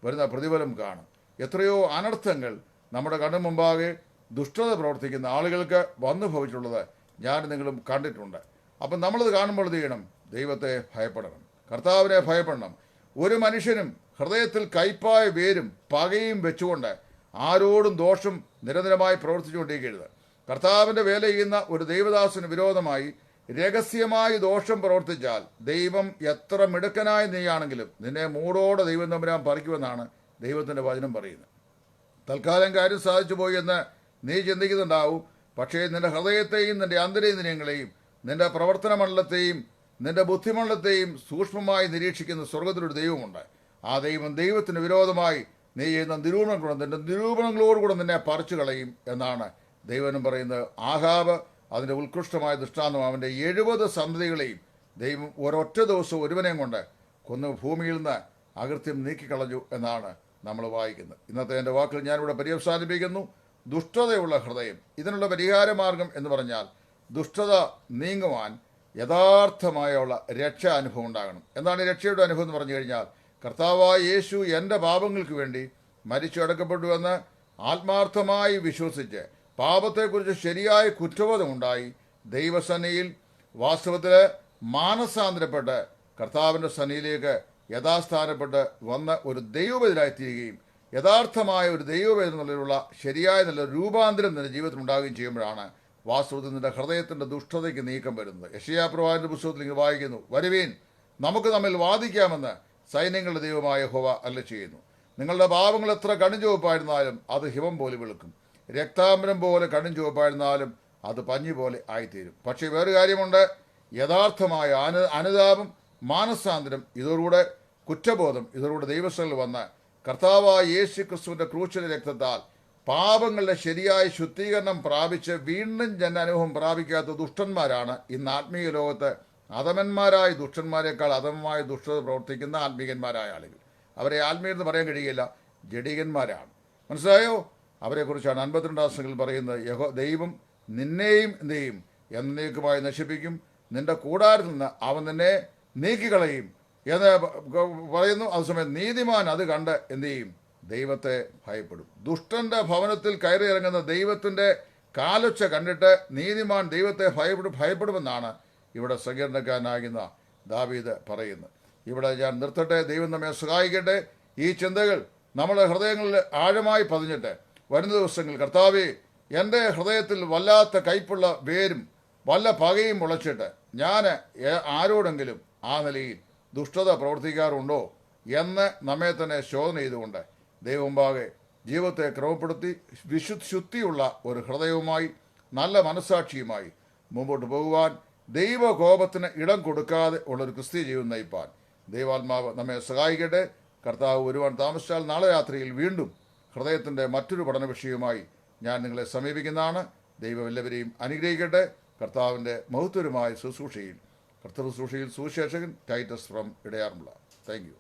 വരുന്ന പ്രതിഫലം കാണും. എത്രയോ അനർത്ഥങ്ങൾ നമ്മുടെ കണ്ണു മുമ്പാകെ ദുഷ്ടത പ്രവർത്തിക്കുന്ന ആളുകൾക്ക് വന്നു ഭവിച്ചിട്ടുള്ളത് ഞാൻ നിങ്ങളും കണ്ടിട്ടുണ്ട്. അപ്പം നമ്മളത് കാണുമ്പോൾ എന്ത് ചെയ്യണം? ദൈവത്തെ ഭയപ്പെടണം, കർത്താവിനെ ഭയപ്പെടണം. ഒരു മനുഷ്യനും ഹൃദയത്തിൽ കയ്പായ വേരും പകയും വെച്ചുകൊണ്ട് ആരോടും ദോഷം നിരന്തരമായി പ്രവർത്തിച്ചുകൊണ്ടിരിക്കരുത്. കർത്താവിൻ്റെ വേല ചെയ്യുന്ന ഒരു ദൈവദാസന് വിരോധമായി രഹസ്യമായി ദോഷം പ്രവർത്തിച്ചാൽ ദൈവം എത്ര മിടുക്കനായ നീയാണെങ്കിലും നിന്നെ മൂടോടെ ദൈവം തമ്പുരാൻ പറിക്കുമെന്നാണ് ദൈവത്തിൻ്റെ വചനം പറയുന്നത്. തൽക്കാലം കാര്യം സാധിച്ചു പോയി എന്ന് നീ ചിന്തിക്കുന്നുണ്ടാവും. പക്ഷേ നിന്റെ ഹൃദയത്തെയും നിന്റെ അന്തരേന്ദ്രിയങ്ങളെയും നിന്റെ പ്രവർത്തന മണ്ഡലത്തെയും നിന്റെ ബുദ്ധിമണ്ഡലത്തെയും സൂക്ഷ്മമായി നിരീക്ഷിക്കുന്ന സ്വർഗത്തിലൊരു ദൈവമുണ്ട്. ആ ദൈവത്തിന് വിരോധമായി നീ ചെയ്യുന്ന നിരൂപണങ്ങളോടുകൂടെ നിന്നെ പറിച്ചു കളയും എന്നാണ് ദൈവനും പറയുന്നത്. ആഹാബ് അതിൻ്റെ ഉത്കൃഷ്ടമായ ദൃഷ്ടാന്തം, അവൻ്റെ 70 സന്തതികളെയും ദൈവം ഒരൊറ്റ ദിവസം ഒരുവനെയും കൊണ്ട് കൊന്ന് ഭൂമിയിൽ നിന്ന് അകൃത്യം നീക്കിക്കളഞ്ഞു എന്നാണ് നമ്മൾ വായിക്കുന്നത്. ഇന്നത്തെ എൻ്റെ വാക്കുകൾ ഞാനിവിടെ പര്യവസാനിപ്പിക്കുന്നു. ദുഷ്ടതയുള്ള ഹൃദയം, ഇതിനുള്ള പരിഹാരമാർഗം എന്ന് പറഞ്ഞാൽ ദുഷ്ടത നീങ്ങുവാൻ യഥാർത്ഥമായുള്ള രക്ഷാ അനുഭവം ഉണ്ടാകണം. എന്താണ് രക്ഷയുടെ അനുഭവം എന്ന് പറഞ്ഞു കഴിഞ്ഞാൽ, കർത്താവായ യേശു എൻ്റെ പാപങ്ങൾക്ക് വേണ്ടി മരിച്ചടക്കപ്പെട്ടുവെന്ന് ആത്മാർത്ഥമായി വിശ്വസിച്ച് പാപത്തെക്കുറിച്ച് ശരിയായ കുറ്റബോധമുണ്ടായി ദൈവസന്നിധിയിൽ വാസ്തവത്തിൽ മാനസാന്തരപ്പെട്ട് കർത്താവിൻ്റെ സന്നിധിയിലേക്ക് യഥാസ്ഥാനപ്പെട്ട് വന്ന് ഒരു ദൈവബലിയായിത്തീരുകയും യഥാർത്ഥമായ ഒരു ദൈവബലി എന്നുള്ളതിലുള്ള ശരിയായ നല്ല രൂപാന്തരം നിന്റെ ജീവിതത്തിൽ ഉണ്ടാകുകയും ചെയ്യുമ്പോഴാണ് വാസ്തവത്തിൽ നിന്റെ ഹൃദയത്തിൻ്റെ ദുഷ്ടതയ്ക്ക് നീക്കം വരുന്നത്. യെശയ്യാ പ്രവാചകന്റെ പുസ്തകത്തിൽ ഇങ്ങനെ വായിക്കുന്നു, വരുവീൻ നമുക്ക് തമ്മിൽ വാദിക്കാമെന്ന് സൈന്യങ്ങളുടെ ദൈവമായ യഹോവ അരുളിച്ചെയ്യുന്നു. നിങ്ങളുടെ പാപങ്ങൾ എത്ര കടുംചുവപ്പായിരുന്നാലും അത് ഹിമം പോലെ വെളുക്കും, രക്താംബരം പോലെ കടുംചുവപ്പായിരുന്നാലും അത് പഞ്ഞി പോലെ ആയിത്തീരും. പക്ഷേ വേറൊരു കാര്യമുണ്ട്, യഥാർത്ഥമായ അനുതാപം, മാനസാന്തരം, ഇതോടുകൂടെ കുറ്റബോധം, ഇതോടുകൂടെ ദൈവസ്ഥലിൽ വന്ന് കർത്താവായ യേശു ക്രിസ്തുവിൻ്റെ ക്രൂശിലെ രക്തത്താൽ പാപങ്ങളുടെ ശരിയായ ശുദ്ധീകരണം പ്രാപിച്ച് വീണ്ടും ജനാനുഭവം പ്രാപിക്കാത്ത ദുഷ്ടന്മാരാണ് ഇന്ന് ആത്മീയ ലോകത്ത് അധമന്മാരായ ദുഷ്ടന്മാരെക്കാൾ അധമമായ ദുഷ്ടത പ്രവർത്തിക്കുന്ന ആത്മീകന്മാരായ ആളുകൾ. അവരെ ആത്മീയരെന്ന് പറയാൻ കഴിയില്ല, ജഡികന്മാരാണ്. മനസ്സിലായോ? അവരെക്കുറിച്ചാണ് 52 വചനങ്ങളിൽ പറയുന്നത്, ദൈവം നിന്നെയും എന്ത് ചെയ്യും? എന്നേക്കുമായി നശിപ്പിക്കും, നിന്റെ കൂടാരത്തിൽ നിന്ന് അവൻ നിന്നെ നീക്കിക്കളയും എന്ന് പറയുന്നു. അതേസമയം നീതിമാൻ അത് കണ്ട് എന്ത് ചെയ്യും? ദൈവത്തെ ഭയപ്പെടും. ദുഷ്ടന്റെ ഭവനത്തിൽ കയറി ഇറങ്ങുന്ന ദൈവത്തിൻ്റെ കാലൊച്ച കണ്ടിട്ട് നീതിമാൻ ദൈവത്തെ ഭയപ്പെടുമെന്നാണ് ഇവിടെ സങ്കീർണക്കാരനാകുന്ന ദാവീദ് പറയുന്നത്. ഇവിടെ ഞാൻ നിർത്തട്ടെ. ദൈവം നമ്മെ സഹായിക്കട്ടെ. ഈ ചിന്തകൾ നമ്മുടെ ഹൃദയങ്ങളിൽ ആഴമായി പതിഞ്ഞിട്ട് വരുന്ന ദിവസങ്ങളിൽ കർത്താവേ, എൻ്റെ ഹൃദയത്തിൽ വല്ലാത്ത കയ്പുള്ള വേരും വല്ല പകയും മുളച്ചിട്ട് ഞാൻ ആരോടെങ്കിലും ആ നിലയിൽ ദുഷ്ടത പ്രവർത്തിക്കാറുണ്ടോ എന്ന് നമ്മെ തന്നെ ശോധന ചെയ്തുകൊണ്ട് ദൈവമുമ്പാകെ ജീവിതത്തെ ക്രമപ്പെടുത്തി ശുദ്ധിയുള്ള ഒരു ഹൃദയവുമായി നല്ല മനസ്സാക്ഷിയുമായി മുമ്പോട്ട് പോകുവാൻ, ദൈവകോപത്തിന് ഇടം കൊടുക്കാതെ ഉള്ളൊരു ക്രിസ്തീയ ജീവിതം നയിപ്പാൻ ദൈവാത്മാവ് നമ്മെ സഹായിക്കട്ടെ. കർത്താവ് വരുവാൻ താമസിച്ചാൽ നാളെ രാത്രിയിൽ വീണ്ടും ഹൃദയത്തിൻ്റെ മറ്റൊരു പഠന വിഷയവുമായി ഞാൻ നിങ്ങളെ സമീപിക്കുന്നതാണ്. ദൈവം എല്ലാവരെയും അനുഗ്രഹിക്കട്ടെ. കർത്താവിൻ്റെ മഹത്വരമായ ശുശ്രൂഷയിൽ സുശേഷകൻ Titus from Edayaranmula. Thank U.